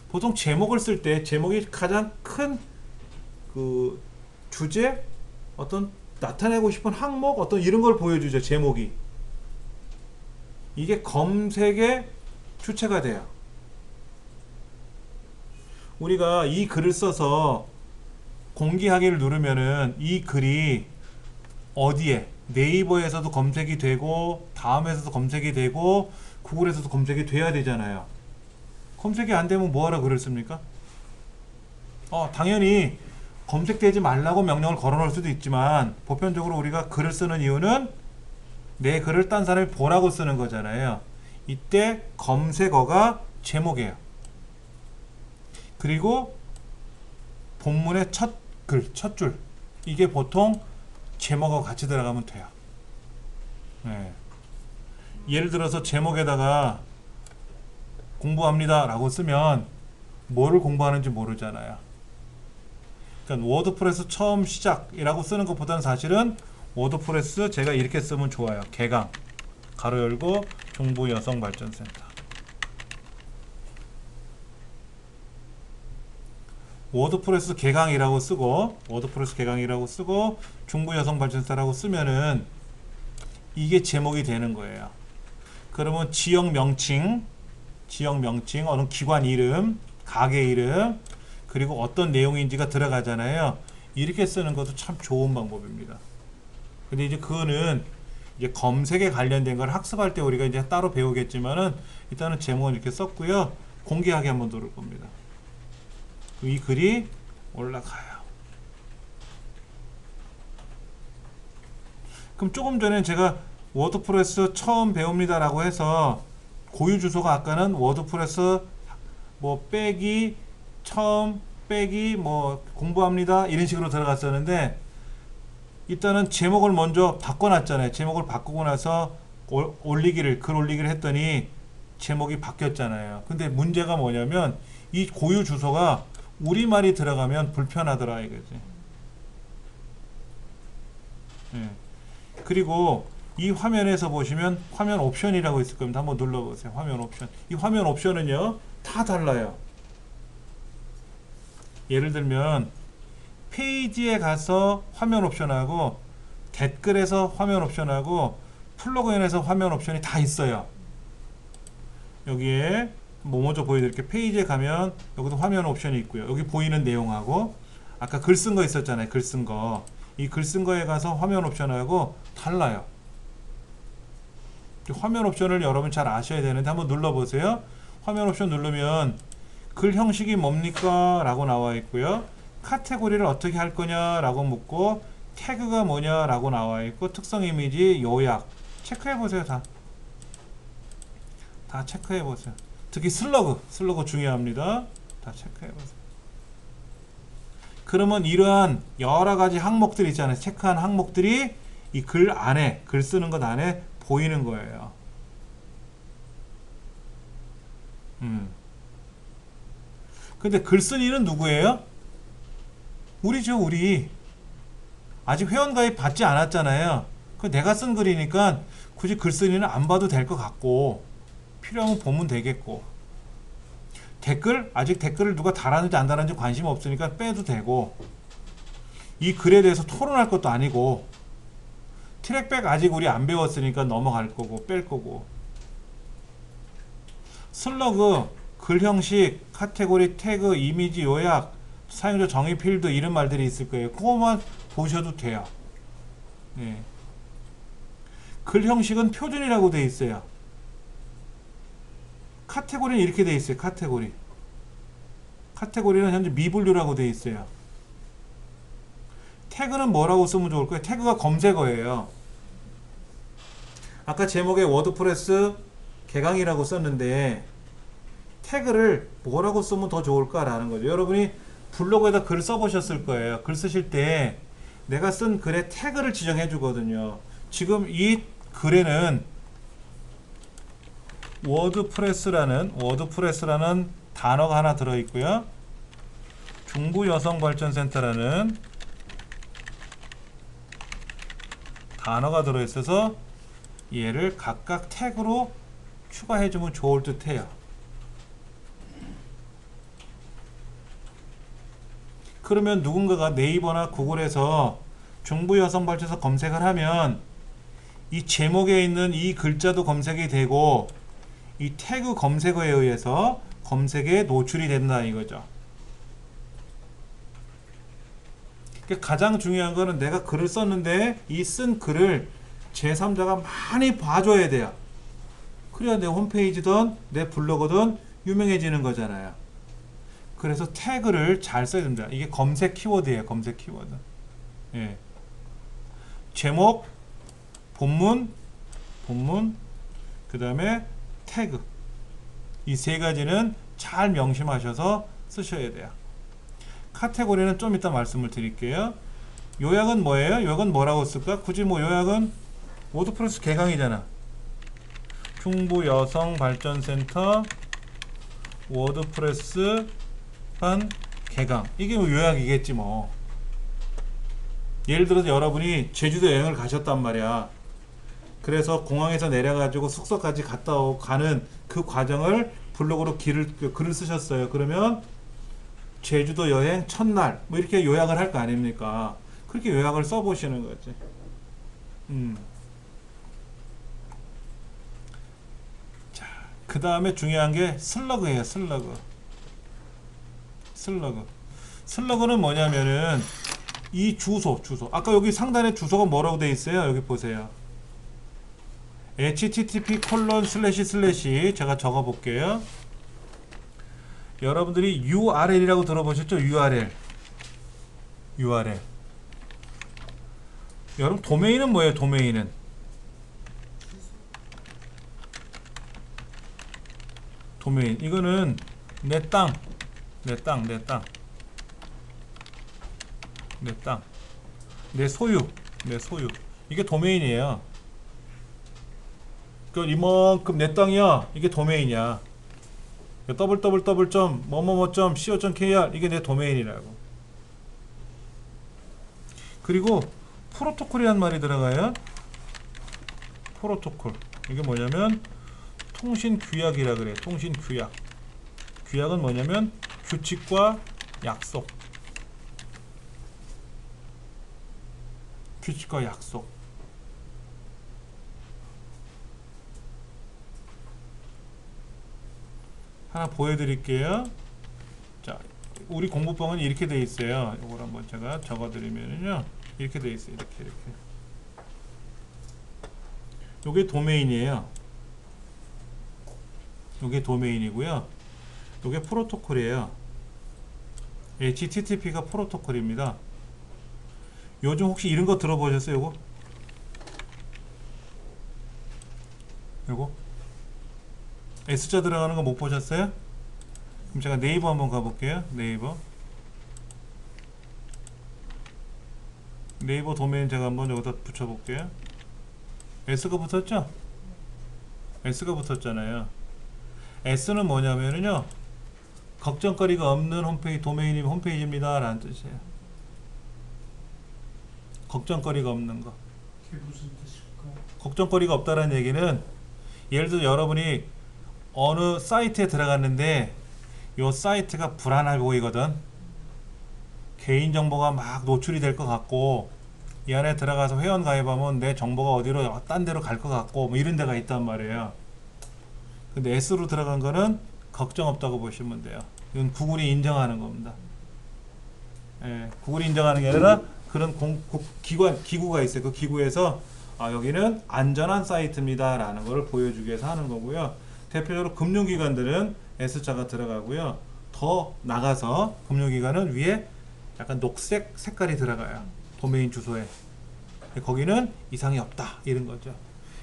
보통 제목을 쓸 때 제목이 가장 큰 그 주제, 어떤 나타내고 싶은 항목, 어떤 이런 걸 보여주죠. 제목이. 이게 검색의 주체가 돼요. 우리가 이 글을 써서 공개하기를 누르면은 이 글이 어디에, 네이버에서도 검색이 되고 다음에서도 검색이 되고 구글에서도 검색이 돼야 되잖아요. 검색이 안 되면 뭐하러 글을 씁니까? 당연히 검색되지 말라고 명령을 걸어 놓을 수도 있지만 보편적으로 우리가 글을 쓰는 이유는 내 글을 딴 사람이 보라고 쓰는 거잖아요. 이때 검색어가 제목이에요. 그리고 본문의 첫 줄, 이게 보통 제목하고 같이 들어가면 돼요. 네. 예를 들어서 제목에다가 공부합니다 라고 쓰면 뭐를 공부하는지 모르잖아요. 그러니까 워드프레스 처음 시작이라고 쓰는 것보다는 사실은 워드프레스 제가 이렇게 쓰면 좋아요. 개강 가로 열고 종부 여성발전센터. 워드프레스 개강이라고 쓰고 중부 여성발전센터라고 쓰면은 이게 제목이 되는 거예요. 그러면 지역 명칭, 어느 기관 이름, 가게 이름, 그리고 어떤 내용인지가 들어가잖아요. 이렇게 쓰는 것도 참 좋은 방법입니다. 근데 이제 그거는 이제 검색에 관련된 걸 학습할 때 우리가 이제 따로 배우겠지만은 일단은 제목은 이렇게 썼고요. 공개하기 한번 누를 겁니다. 이 글이 올라가요. 그럼 조금 전에 제가 워드프레스 처음 배웁니다 라고 해서 고유 주소가 아까는 워드프레스 뭐 빼기 처음 빼기 뭐 공부합니다 이런 식으로 들어갔었는데 일단은 제목을 먼저 바꿔놨잖아요. 제목을 바꾸고 나서 올리기를 글 올리기를 했더니 제목이 바뀌었잖아요. 근데 문제가 뭐냐면 이 고유 주소가 우리말이 들어가면 불편하더라 이거지. 예. 그리고 이 화면에서 보시면 화면 옵션이라고 있을 겁니다. 한번 눌러보세요. 화면 옵션. 이 화면 옵션은요 다 달라요. 예를 들면 페이지에 가서 화면 옵션하고 댓글에서 화면 옵션하고 플러그인에서 화면 옵션이 다 있어요. 여기에 뭐 먼저 보여드릴게요. 페이지에 가면 여기도 화면 옵션이 있고요. 여기 보이는 내용하고 아까 글 쓴 거 있었잖아요. 글 쓴 거. 이 글 쓴 거에 가서 화면 옵션하고 달라요. 화면 옵션을 여러분 잘 아셔야 되는데 한번 눌러보세요. 화면 옵션 누르면 글 형식이 뭡니까? 라고 나와 있고요. 카테고리를 어떻게 할 거냐? 라고 묻고 태그가 뭐냐? 라고 나와 있고 특성 이미지, 요약 체크해 보세요. 다 체크해 보세요. 특히 슬러그 중요합니다. 다 체크해 보세요. 그러면 이러한 여러 가지 항목들이 있잖아요. 체크한 항목들이 이 글 안에, 글 쓰는 것 안에 보이는 거예요. 근데 글쓴이는 누구예요? 우리죠, 우리. 아직 회원가입 받지 않았잖아요. 그 내가 쓴 글이니까 굳이 글쓴이는 안 봐도 될 것 같고 필요하면 보면 되겠고 아직 댓글을 누가 달았는지 안 달았는지 관심 없으니까 빼도 되고 이 글에 대해서 토론할 것도 아니고 트랙백 아직 우리 안 배웠으니까 넘어갈 거고 뺄 거고 슬러그, 글 형식, 카테고리, 태그, 이미지, 요약, 사용자 정의 필드 이런 말들이 있을 거예요. 그거만 보셔도 돼요. 네. 글 형식은 표준이라고 되어 있어요. 카테고리는 이렇게 되어 있어요. 카테고리는 현재 미분류라고 되어 있어요. 태그는 뭐라고 쓰면 좋을까요? 태그가 검색어예요. 아까 제목에 워드프레스 개강이라고 썼는데 태그를 뭐라고 쓰면 더 좋을까라는 거죠. 여러분이 블로그에다 글 써보셨을 거예요. 글 쓰실 때 내가 쓴 글에 태그를 지정해 주거든요. 지금 이 글에는 워드프레스라는 단어가 하나 들어있고요. 중부여성발전센터라는 단어가 들어있어서 얘를 각각 태그로 추가해주면 좋을 듯 해요. 그러면 누군가가 네이버나 구글에서 중부여성발전소 검색을 하면 이 제목에 있는 이 글자도 검색이 되고 이 태그 검색어에 의해서 검색에 노출이 된다 이거죠. 그러니까 가장 중요한 거는 내가 글을 썼는데 이 쓴 글을 제3자가 많이 봐줘야 돼요. 그래야 내 홈페이지든 내 블로그든 유명해지는 거잖아요. 그래서 태그를 잘 써야 됩니다. 이게 검색 키워드예요. 검색 키워드. 예. 제목, 본문, 그 다음에 태그. 이 세 가지는 잘 명심하셔서 쓰셔야 돼요. 카테고리는 좀 이따 말씀을 드릴게요. 요약은 뭐예요? 요약은 뭐라고 쓸까? 굳이 뭐 요약은 워드프레스 개강이잖아. 중부여성발전센터 워드프레스 한 개강. 이게 뭐 요약이겠지 뭐. 예를 들어서 여러분이 제주도 여행을 가셨단 말이야. 그래서 공항에서 내려가지고 숙소까지 갔다 오고 가는 그 과정을 블로그로 글을 쓰셨어요. 그러면 제주도 여행 첫날 뭐 이렇게 요약을 할 거 아닙니까? 그렇게 요약을 써보시는 거지. 자, 그 다음에 중요한 게 슬러그예요. 슬러그는 뭐냐면은 이 주소. 아까 여기 상단에 주소가 뭐라고 돼 있어요? 여기 보세요. http:// 제가 적어 볼게요. 여러분들이 URL이라고 들어보셨죠? URL. 여러분 도메인은 뭐예요? 도메인은 이거는 내 땅, 내 땅, 내 땅, 내 땅, 내 소유, 내 소유. 이게 도메인이에요. 그 이만큼 내 땅이야. 이게 도메인이야. www. 뭐뭐뭐.co.kr 이게 내 도메인이라고. 그리고 프로토콜이란 말이 들어가요. 프로토콜. 이게 뭐냐면 통신 규약이라 그래. 통신 규약. 규약은 뭐냐면 규칙과 약속. 규칙과 약속. 하나 보여드릴게요. 자, 우리 공부법은 이렇게 돼 있어요. 이걸 한번 제가 적어드리면요, 이렇게 돼 있어요. 이렇게. 요게 도메인이에요. 요게 도메인이고요. 요게 프로토콜이에요. HTTP가 프로토콜입니다. 요즘 혹시 이런 거 들어보셨어요? 요거? S자 들어가는 거 못 보셨어요? 그럼 제가 네이버 한번 가볼게요. 네이버 도메인 제가 한번 여기다 붙여볼게요. S가 붙었죠? S가 붙었잖아요. S는 뭐냐면요, 걱정거리가 없는 홈페이지, 도메인이 홈페이지입니다 라는 뜻이에요. 걱정거리가 없는 거. 그게 무슨 뜻일까요? 걱정거리가 없다라는 얘기는, 예를 들어 여러분이 어느 사이트에 들어갔는데 요 사이트가 불안해 보이거든. 개인정보가 막 노출이 될 것 같고, 이 안에 들어가서 회원 가입하면 내 정보가 어디로 딴 데로 갈 것 같고, 뭐 이런 데가 있단 말이에요. 근데 S로 들어간 거는 걱정 없다고 보시면 돼요. 이건 구글이 인정하는 겁니다. 예, 구글이 인정하는 게 아니라 그런 기구가 있어요. 그 기구에서 여기는 안전한 사이트입니다 라는 것을 보여주기 위해서 하는 거고요. 대표적으로 금융기관들은 S자가 들어가고요. 더 나가서 금융기관은 위에 약간 녹색 색깔이 들어가요. 도메인 주소에. 거기는 이상이 없다 이런 거죠.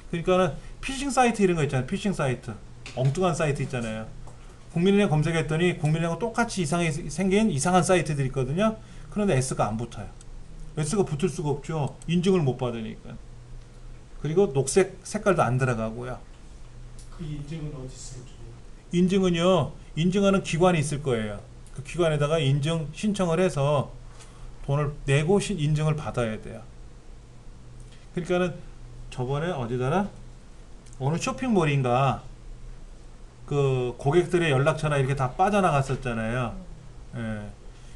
그러니까는 피싱 사이트 이런 거 있잖아요. 피싱 사이트, 엉뚱한 사이트 있잖아요. 국민은행 검색했더니 국민은행하고 똑같이 이상하게 생긴 이상한 사이트들이 있거든요. 그런데 S가 안 붙어요. S가 붙을 수가 없죠. 인증을 못 받으니까. 그리고 녹색 색깔도 안 들어가고요. 그 인증은 어디 있어요? 인증은요, 인증하는 기관이 있을 거예요. 그 기관에다가 인증 신청을 해서 돈을 내고 인증을 받아야 돼요. 그러니까는 저번에 어디더라? 어느 쇼핑몰인가 그 고객들의 연락처나 이렇게 다 빠져나갔었잖아요. 예.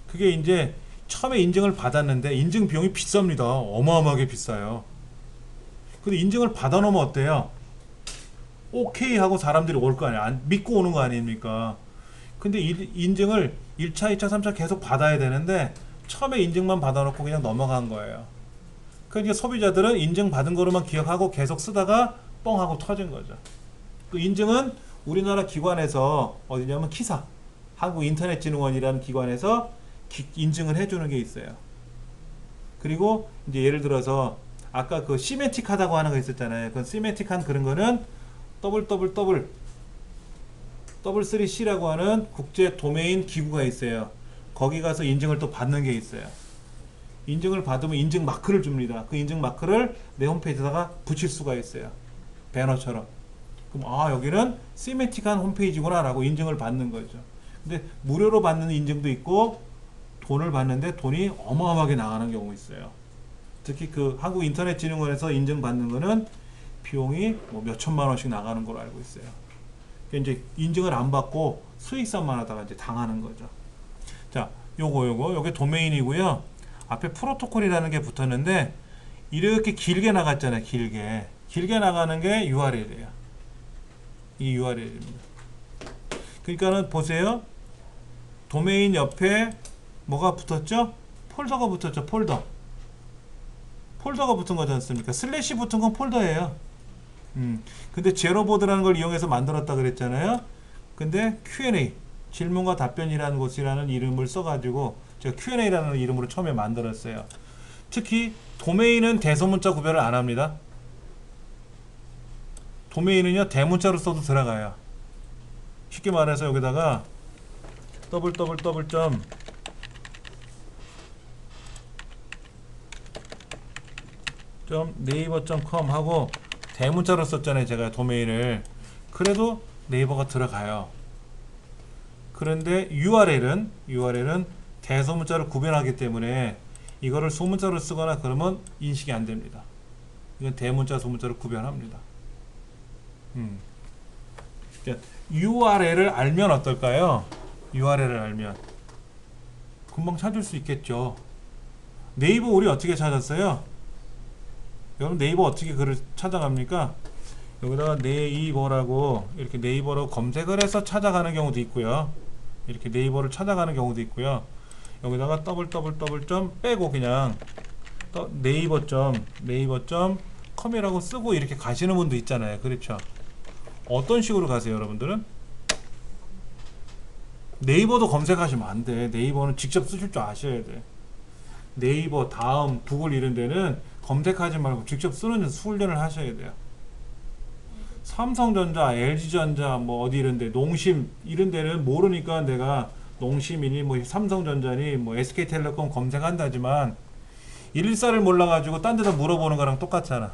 그게 이제 처음에 인증을 받았는데 인증 비용이 비쌉니다. 어마어마하게 비싸요. 근데 인증을 받아놓으면 어때요? 오케이 하고 사람들이 올 거 아니야. 믿고 오는 거 아닙니까? 근데 인증을 1차, 2차, 3차 계속 받아야 되는데 처음에 인증만 받아놓고 그냥 넘어간 거예요. 그러니까 소비자들은 인증 받은 거로만 기억하고 계속 쓰다가 뻥 하고 터진 거죠. 그 인증은 우리나라 기관에서 어디냐면 키사, 한국인터넷진흥원이라는 기관에서 인증을 해주는 게 있어요. 그리고 이제 예를 들어서 아까 그 시메틱하다고 하는 거 있었잖아요. 그 시메틱한 그런 거는 W3C라고 하는 국제 도메인 기구가 있어요. 거기 가서 인증을 또 받는 게 있어요. 인증을 받으면 인증 마크를 줍니다. 그 인증 마크를 내 홈페이지에다가 붙일 수가 있어요. 배너처럼. 그럼 여기는 시메틱한 홈페이지구나 라고 인증을 받는 거죠. 근데 무료로 받는 인증도 있고 돈을 받는데 돈이 어마어마하게 나가는 경우 있어요. 특히 그 한국인터넷진흥원에서 인증받는 거는 비용이 뭐 몇천만 원씩 나가는 걸로 알고 있어요. 그러니까 이제 인증을 안 받고 수익산만 하다가 이제 당하는 거죠. 자, 요게 도메인이고요. 앞에 프로토콜이라는 게 붙었는데 이렇게 길게 나갔잖아요. 길게 나가는 게 URL이에요. 이 URL입니다. 그러니까는 보세요. 도메인 옆에 뭐가 붙었죠? 폴더가 붙었죠. 폴더가 붙은 거지 않습니까? 슬래시 붙은 건 폴더예요. 근데 제로보드라는 걸 이용해서 만들었다 그랬잖아요. 근데 Q&A, 질문과 답변이라는 곳이라는 이름을 써가지고 제가 Q&A라는 이름으로 처음에 만들었어요. 특히 도메인은 대소문자 구별을 안 합니다. 도메인은요 대문자로 써도 들어가요. 쉽게 말해서 여기다가 더블 점 네이버.com 하고 대문자로 썼잖아요. 제가 도메인을. 그래도 네이버가 들어가요. 그런데 URL은 대소문자를 구별하기 때문에 이거를 소문자로 쓰거나 그러면 인식이 안 됩니다. 이건 대문자, 소문자를 구별합니다. URL을 알면 어떨까요? URL을 알면 금방 찾을 수 있겠죠. 네이버 우리 어떻게 찾았어요? 여러분 네이버 어떻게 글을 찾아갑니까? 여기다가 네이버라고 이렇게 네이버로 검색을 해서 찾아가는 경우도 있고요. 이렇게 네이버를 찾아가는 경우도 있고요. 여기다가 점 빼고 그냥 네이버.com이라고 쓰고 이렇게 가시는 분도 있잖아요. 그렇죠? 어떤 식으로 가세요, 여러분들은? 네이버도 검색하시면 안 돼. 네이버는 직접 쓰실 줄 아셔야 돼. 네이버, 다음, 구글 이런 데는 검색하지 말고 직접 쓰는 훈련을 하셔야 돼요. 삼성전자, LG전자, 뭐 어디 이런데, 농심 이런 데는 모르니까 내가 농심이니 뭐 삼성전자니 뭐 SK텔레콤 검색한다지만 114를 몰라가지고 딴 데다 물어보는 거랑 똑같잖아.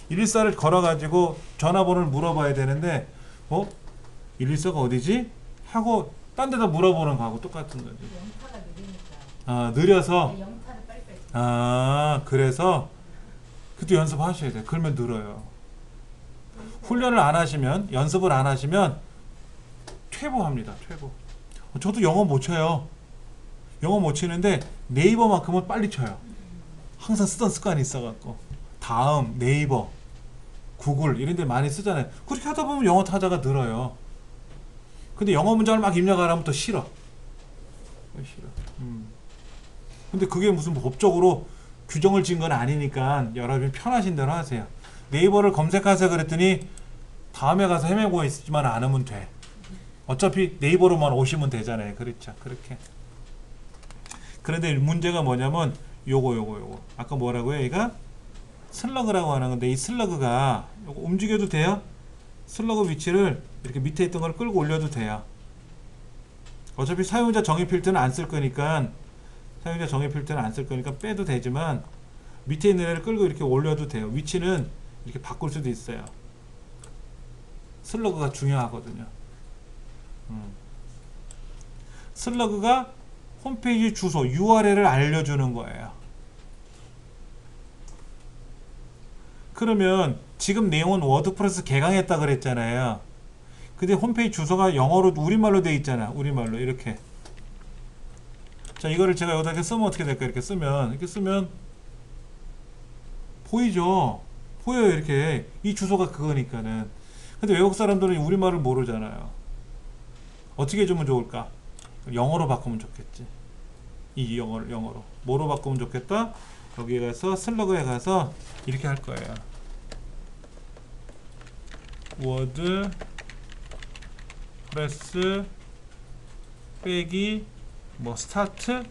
114를 걸어가지고 전화번호를 물어봐야 되는데 114가 어디지? 하고 딴 데다 물어보는 거하고 똑같은 거지. 영타가 느리니까. 아, 느려서. 네, 영타를 빨리빨리. 아, 그래서 그때 연습하셔야 돼. 그러면 늘어요. 훈련을 안 하시면, 연습을 안 하시면 퇴보합니다. 퇴보. 저도 영어 못 쳐요. 영어 못 치는데 네이버만큼은 빨리 쳐요. 항상 쓰던 습관이 있어갖고. 다음, 네이버, 구글 이런 데 많이 쓰잖아요. 그렇게 하다 보면 영어 타자가 늘어요. 근데 영어 문장을 막 입력하려면 또 싫어. 싫어. 근데 그게 무슨 법적으로 규정을 지은 건 아니니까 여러분이 편하신 대로 하세요. 네이버를 검색하세요 그랬더니 다음에 가서 헤매고 있지만 않으면 돼. 어차피 네이버로만 오시면 되잖아요. 그렇죠. 그렇게. 그런데 문제가 뭐냐면 요거. 아까 뭐라고요? 얘가 슬러그라고 하는 건데 이 슬러그가 요거 움직여도 돼요? 슬러그 위치를 이렇게 밑에 있던 걸 끌고 올려도 돼요. 어차피 사용자 정의 필터는 안 쓸 거니까 빼도 되지만 밑에 있는 애를 끌고 이렇게 올려도 돼요. 위치는 이렇게 바꿀 수도 있어요. 슬러그가 중요하거든요. 슬러그가 홈페이지 주소 URL을 알려주는 거예요. 그러면 지금 내용은 워드프레스 개강했다 그랬잖아요. 근데 홈페이지 주소가 영어로 우리말로 돼 있잖아. 우리말로 이렇게. 자, 이거를 제가 여기다 이렇게 쓰면 어떻게 될까? 이렇게 쓰면 보이죠? 보여요. 이렇게 이 주소가 그거니까는. 근데 외국 사람들은 우리말을 모르잖아요. 어떻게 해주면 좋을까? 영어로 바꾸면 좋겠지. 이 영어로 뭐로 바꾸면 좋겠다? 여기에 가서 슬러그에 가서 이렇게 할 거예요. 워드프레스 빼기 뭐 스타트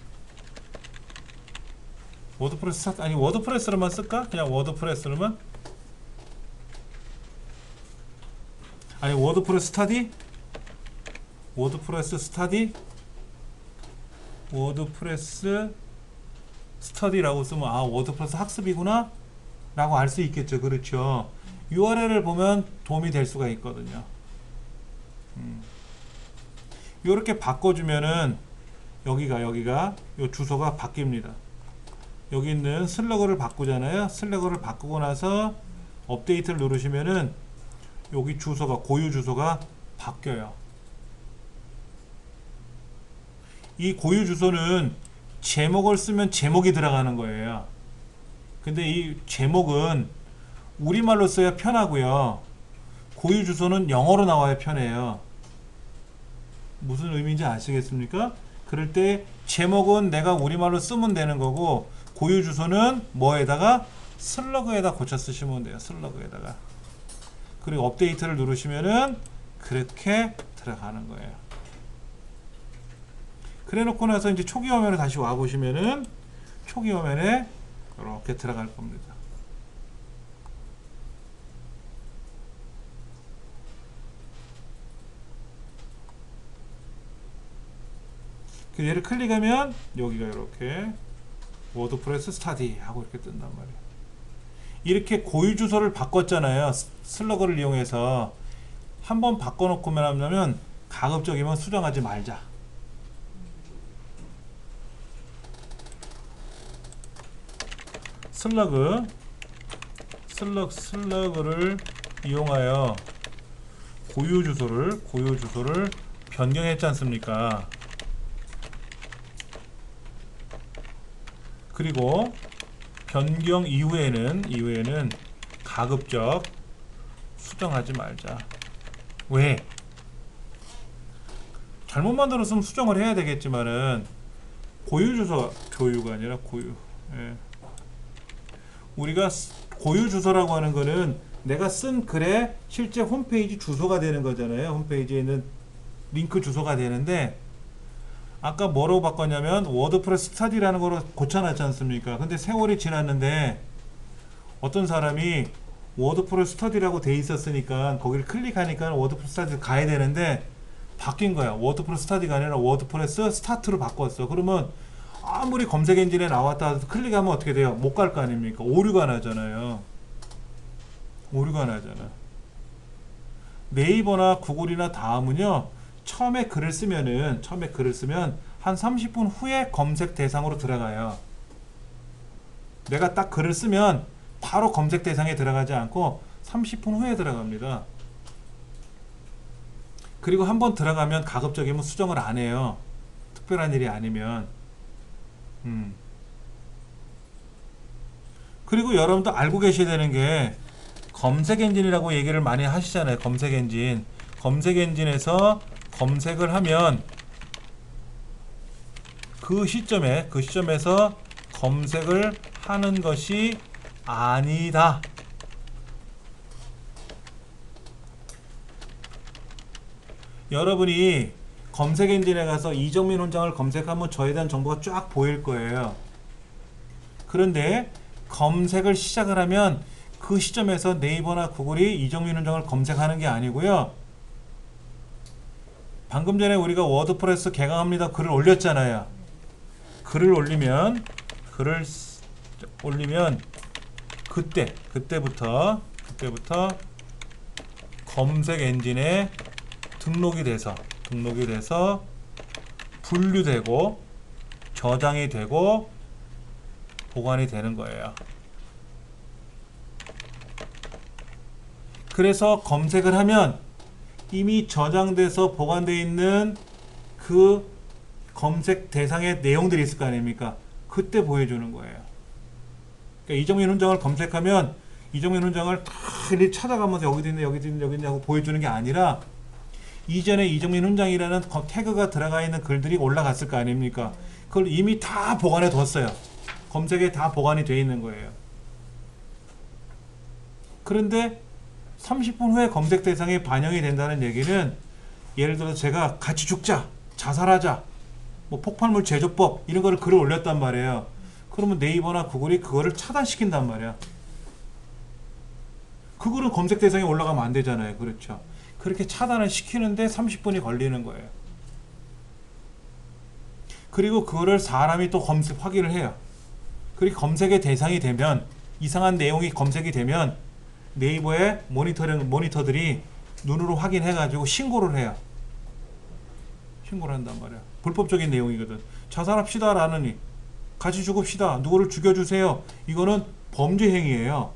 워드프레스 스타트 아니 워드프레스로만 쓸까? 그냥 워드프레스로만 아니 워드프레스 스타디 워드프레스 스터디라고 쓰면 아 워드프레스 학습이구나 라고 알 수 있겠죠. 그렇죠. URL을 보면 도움이 될 수가 있거든요. 이렇게 바꿔주면은 여기가 요 주소가 바뀝니다. 여기 있는 슬러그를 바꾸잖아요. 슬러그를 바꾸고 나서 업데이트를 누르시면은 여기 주소가 고유 주소가 바뀌어요. 이 고유 주소는 제목을 쓰면 제목이 들어가는 거예요. 근데 이 제목은 우리말로 써야 편하고요. 고유 주소는 영어로 나와야 편해요. 무슨 의미인지 아시겠습니까? 그럴 때 제목은 내가 우리말로 쓰면 되는 거고 고유 주소는 뭐에다가 슬러그에다 고쳐 쓰시면 돼요. 슬러그에다가. 그리고 업데이트를 누르시면은 그렇게 들어가는 거예요. 그래 놓고 나서 이제 초기 화면에 다시 와 보시면은 초기 화면에 이렇게 들어갈 겁니다. 얘를 클릭하면 여기가 이렇게 워드프레스 스타디 하고 이렇게 뜬단 말이에요. 이렇게 고유 주소를 바꿨잖아요. 슬러그를 이용해서 한번 바꿔놓고만 하면 가급적이면 수정하지 말자. 슬러그를 이용하여 고유 주소를 변경했지 않습니까? 그리고 변경 이후에는 가급적 수정하지 말자. 왜? 잘못 만들었으면 수정을 해야 되겠지만은 고유 주소, 교유가 아니라 고유. 예. 우리가 고유 주소라고 하는 거는 내가 쓴 글의 실제 홈페이지 주소가 되는 거잖아요. 홈페이지에 있는 링크 주소가 되는데, 아까 뭐로 바꿨냐면 워드프레스 스타디라는 거로 고쳐놨지 않습니까? 근데 세월이 지났는데 어떤 사람이 워드프레스 스타디라고 돼 있었으니까 거기를 클릭하니까 워드프레스 스타디 가야 되는데 바뀐 거야. 워드프레스 스타디가 아니라 워드프레스 스타트로 바꿨어. 그러면 아무리 검색 엔진에 나왔다 해도 클릭하면 어떻게 돼요? 못 갈 거 아닙니까? 오류가 나잖아요. 오류가 나잖아. 네이버나 구글이나 다음은요, 처음에 글을 쓰면 한 30분 후에 검색 대상으로 들어가요. 내가 딱 글을 쓰면 바로 검색 대상에 들어가지 않고 30분 후에 들어갑니다. 그리고 한번 들어가면 가급적이면 수정을 안 해요. 특별한 일이 아니면. 그리고 여러분도 알고 계셔야 되는 게, 검색 엔진이라고 얘기를 많이 하시잖아요. 검색 엔진. 검색 엔진에서 검색을 하면 그 시점에서 검색을 하는 것이 아니다. 여러분이 검색 엔진에 가서 이정민 훈장을 검색하면 저에 대한 정보가 쫙 보일 거예요. 그런데 검색을 시작을 하면 그 시점에서 네이버나 구글이 이정민 훈장을 검색하는 게 아니고요. 방금 전에 우리가 워드프레스 개강합니다 글을 올렸잖아요. 글을 올리면 그때부터 검색 엔진에 등록이 돼서 분류되고 저장이 되고 보관이 되는 거예요. 그래서 검색을 하면 이미 저장돼서 보관되어 있는 그 검색 대상의 내용들이 있을 거 아닙니까? 그때 보여주는 거예요. 그러니까 이정민 훈장을 검색하면 이정민 훈장을 다 찾아가면서 여기도 있네 하고 보여주는 게 아니라, 이전에 이정민 훈장이라는 태그가 들어가 있는 글들이 올라갔을 거 아닙니까? 그걸 이미 다 보관해 뒀어요. 검색에 다 보관이 되어 있는 거예요. 그런데 30분 후에 검색 대상에 반영이 된다는 얘기는, 예를 들어서 제가 같이 죽자, 자살하자, 뭐 폭발물 제조법 이런 거를 글을 올렸단 말이에요. 그러면 네이버나 구글이 그거를 차단시킨단 말이야. 그거는 검색 대상에 올라가면 안 되잖아요. 그렇죠? 그렇게 차단을 시키는데 30분이 걸리는 거예요. 그리고 그거를 사람이 또 확인을 해요. 그리고 검색의 대상이 되면, 이상한 내용이 검색이 되면 네이버의 모니터들이 눈으로 확인해가지고 신고를 해요. 신고를 한단 말이야. 불법적인 내용이거든. 자살합시다 라느니, 같이 죽읍시다, 누구를 죽여주세요, 이거는 범죄 행위예요.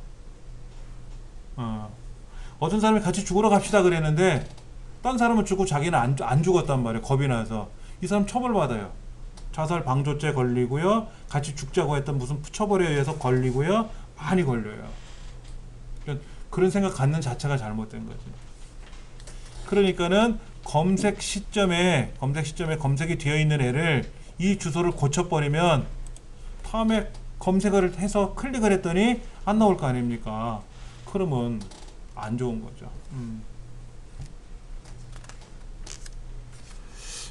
어떤 사람이 같이 죽으러 갑시다 그랬는데 딴 사람은 죽고 자기는 안 죽었단 말이에요. 겁이 나서. 이 사람 처벌받아요. 자살 방조죄 걸리고요, 같이 죽자고 했던 무슨 처벌에 의해서 걸리고요, 많이 걸려요. 그러니까 그런 생각 갖는 자체가 잘못된 거지. 그러니까는 검색 시점에 검색이 되어 있는 애를, 이 주소를 고쳐버리면 다음에 검색을 해서 클릭을 했더니 안 나올 거 아닙니까? 그러면 안 좋은 거죠.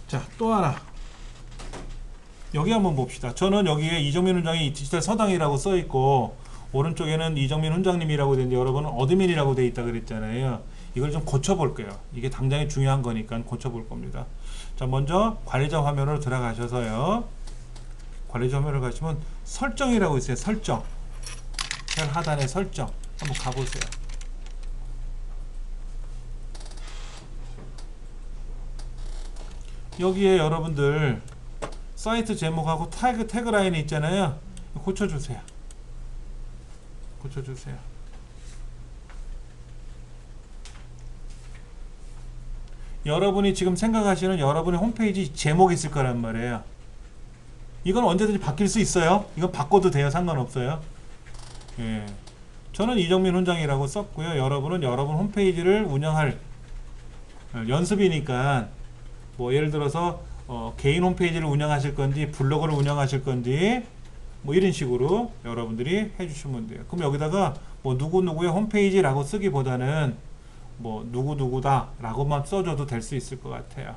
자, 또 하나. 여기 한번 봅시다. 저는 여기에 이정민 훈장이 디지털 서당이라고 써 있고, 오른쪽에는 이정민 훈장님이라고 되어 있는데 여러분은 어드민이라고 되어 있다 그랬잖아요. 이걸 좀 고쳐볼게요. 이게 당장에 중요한 거니까 고쳐볼 겁니다. 자, 먼저 관리자 화면으로 들어가셔서요. 관리자 화면을 가시면 설정이라고 있어요. 설정. 셀 하단에 설정. 한번 가보세요. 여기에 여러분들 사이트 제목하고 태그라인이 있잖아요. 고쳐주세요. 고쳐주세요. 여러분이 지금 생각하시는 여러분의 홈페이지 제목이 있을 거란 말이에요. 이건 언제든지 바뀔 수 있어요. 이건 바꿔도 돼요. 상관없어요. 예. 저는 이정민 훈장이라고 썼고요. 여러분은 여러분 홈페이지를 운영할 연습이니까 뭐 예를 들어서 개인 홈페이지를 운영하실 건지 블로그를 운영하실 건지 뭐 이런 식으로 여러분들이 해주시면 돼요. 그럼 여기다가 뭐 누구누구의 홈페이지라고 쓰기보다는 뭐 누구누구다 라고만 써줘도 될 수 있을 것 같아요.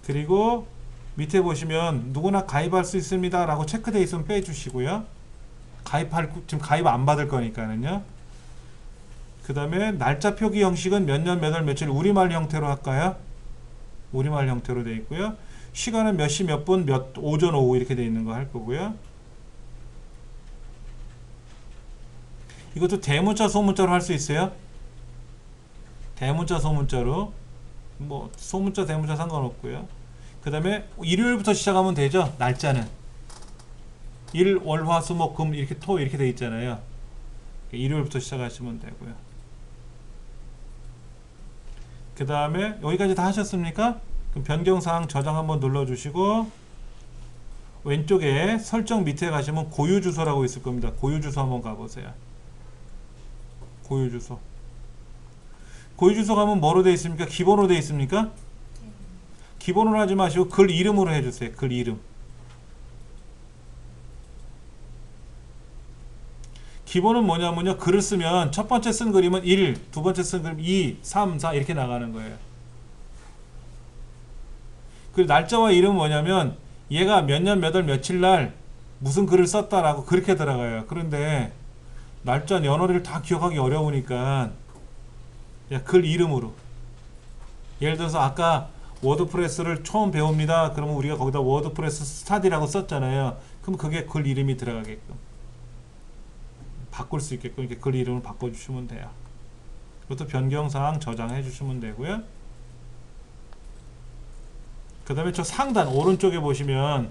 그리고 밑에 보시면 누구나 가입할 수 있습니다 라고 체크되어 있으면 빼주시고요. 지금 가입 안 받을 거니까는요. 그 다음에 날짜 표기 형식은 몇 년 몇 월 며칠 우리말 형태로 할까요? 우리말 형태로 되어 있고요. 시간은 몇 시 몇 분 몇 오전 오후 이렇게 되어 있는 거 할 거고요. 이것도 대문자 소문자로 할 수 있어요. 대문자 소문자로 뭐 소문자 대문자 상관없고요. 그 다음에 일요일부터 시작하면 되죠. 날짜는 일, 월, 화, 수, 목, 금 이렇게 토 이렇게 되어 있잖아요. 일요일부터 시작하시면 되고요. 그 다음에 여기까지 다 하셨습니까? 그럼 변경사항 저장 한번 눌러주시고 왼쪽에 설정 밑에 가시면 고유주소라고 있을 겁니다. 고유주소 한번 가보세요. 고유주소. 고유주소 가면 뭐로 되어 있습니까? 기본으로 되어 있습니까? 기본으로 하지 마시고 글 이름으로 해주세요. 글 이름. 기본은 뭐냐면요. 글을 쓰면 첫 번째 쓴 그림은 1, 두 번째 쓴 그림 2, 3, 4 이렇게 나가는 거예요. 그리고 날짜와 이름은 뭐냐면 얘가 몇 년 몇 월 며칠 날 무슨 글을 썼다라고 그렇게 들어가요. 그런데 날짜 연월일을 다 기억하기 어려우니까 그냥 글 이름으로. 예를 들어서 아까 워드프레스를 처음 배웁니다. 그러면 우리가 거기다 워드프레스 스타디라고 썼잖아요. 그럼 그게 글 이름이 들어가게끔 바꿀 수 있게끔 이렇게 글 이름을 바꿔주시면 돼요. 그것도 변경사항 저장해 주시면 되고요. 그 다음에 저 상단 오른쪽에 보시면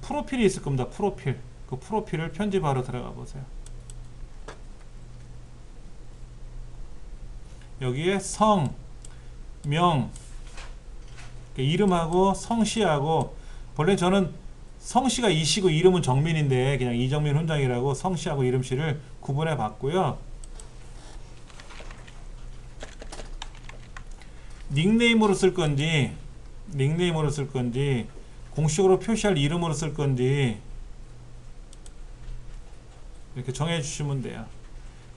프로필이 있을 겁니다. 프로필. 그 프로필을 편집하러 들어가 보세요. 여기에 성, 명, 이름하고 성씨하고 원래 저는 성씨가 이씨고 이름은 정민인데 그냥 이정민 훈장이라고 성씨하고 이름씨를 구분해 봤고요. 닉네임으로 쓸 건지 공식으로 표시할 이름으로 쓸 건지 이렇게 정해 주시면 돼요.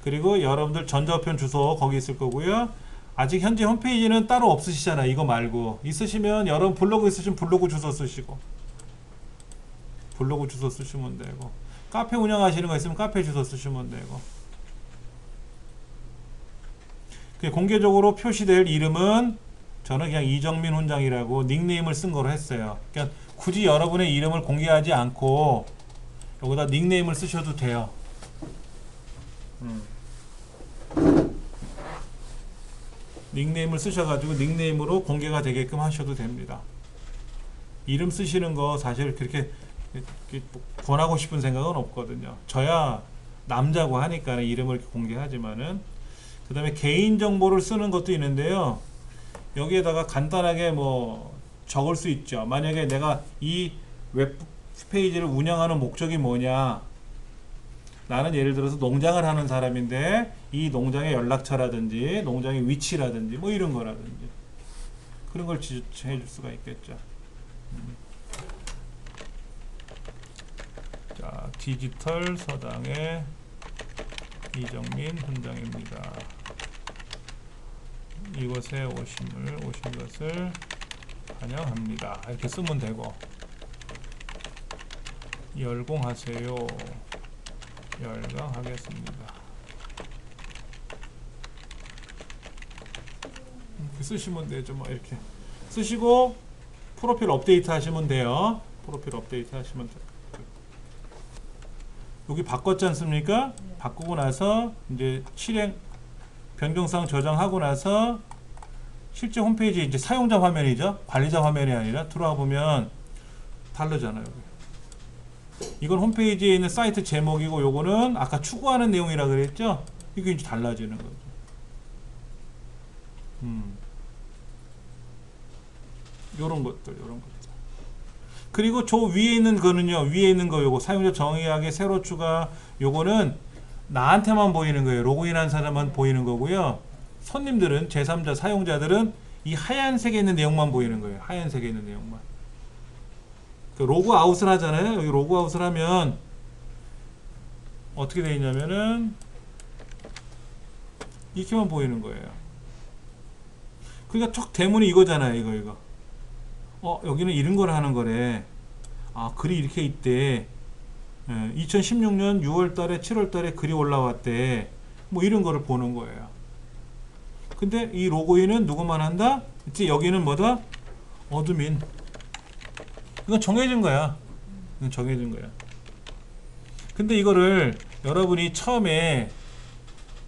그리고 여러분들 전자우편 주소 거기 있을 거고요. 아직 현재 홈페이지는 따로 없으시잖아요. 이거 말고 있으시면 여러분 블로그 있으시면 블로그 주소 쓰시고 블로그 주소 쓰시면 되고 카페 운영하시는 거 있으면 카페 주소 쓰시면 되고 공개적으로 표시될 이름은 저는 그냥 이정민 훈장이라고 닉네임을 쓴 거로 했어요. 그러니까 굳이 여러분의 이름을 공개하지 않고 여기다 닉네임을 쓰셔도 돼요. 닉네임을 쓰셔가지고 닉네임으로 공개가 되게끔 하셔도 됩니다. 이름 쓰시는 거 사실 그렇게 권하고 싶은 생각은 없거든요. 저야 남자고 하니까 이름을 이렇게 공개하지만은 그 다음에 개인정보를 쓰는 것도 있는데요. 여기에다가 간단하게 뭐 적을 수 있죠. 만약에 내가 이 웹페이지를 운영하는 목적이 뭐냐, 나는 예를 들어서 농장을 하는 사람인데 이 농장의 연락처라든지 농장의 위치라든지 뭐 이런 거라든지 그런 걸 지정해 줄 수가 있겠죠. 자, 디지털 서당의 이정민 훈장입니다. 이곳에 오신 것을 환영합니다. 이렇게 쓰면 되고, 열공하세요. 열광하겠습니다. 이렇게 쓰시면 되죠. 뭐 이렇게 쓰시고 프로필 업데이트 하시면 돼요. 프로필 업데이트 하시면 돼요. 여기 바꿨지 않습니까? 네. 바꾸고 나서 이제 실행 변경사항 저장하고 나서 실제 홈페이지 이제 사용자 화면이죠. 관리자 화면이 아니라 들어와 보면 다르잖아요. 이건 홈페이지에 있는 사이트 제목이고 요거는 아까 추구하는 내용이라 그랬죠. 이게 이제 달라지는 거죠. 요런 것들. 그리고 저 위에 있는 거는요. 위에 있는 거 요거 사용자 정의하게 새로 추가 요거는 나한테만 보이는 거예요. 로그인한 사람만 보이는 거고요. 손님들은 제3자 사용자들은 이 하얀색에 있는 내용만 보이는 거예요. 하얀색에 있는 내용만. 그 로그아웃을 하잖아요. 여기 로그아웃을 하면 어떻게 되어 있냐면은 이렇게만 보이는 거예요. 그러니까 첫 대문이 이거잖아요. 이거. 여기는 이런 걸 하는 거래. 아, 글이 이렇게 있대. 2016년 6월달에 7월달에 글이 올라왔대. 뭐 이런 거를 보는 거예요. 근데 이 로그인은 누구만 한다? 이제 여기는 뭐다? 어드민. 이건 정해진 거야. 근데 이거를 여러분이 처음에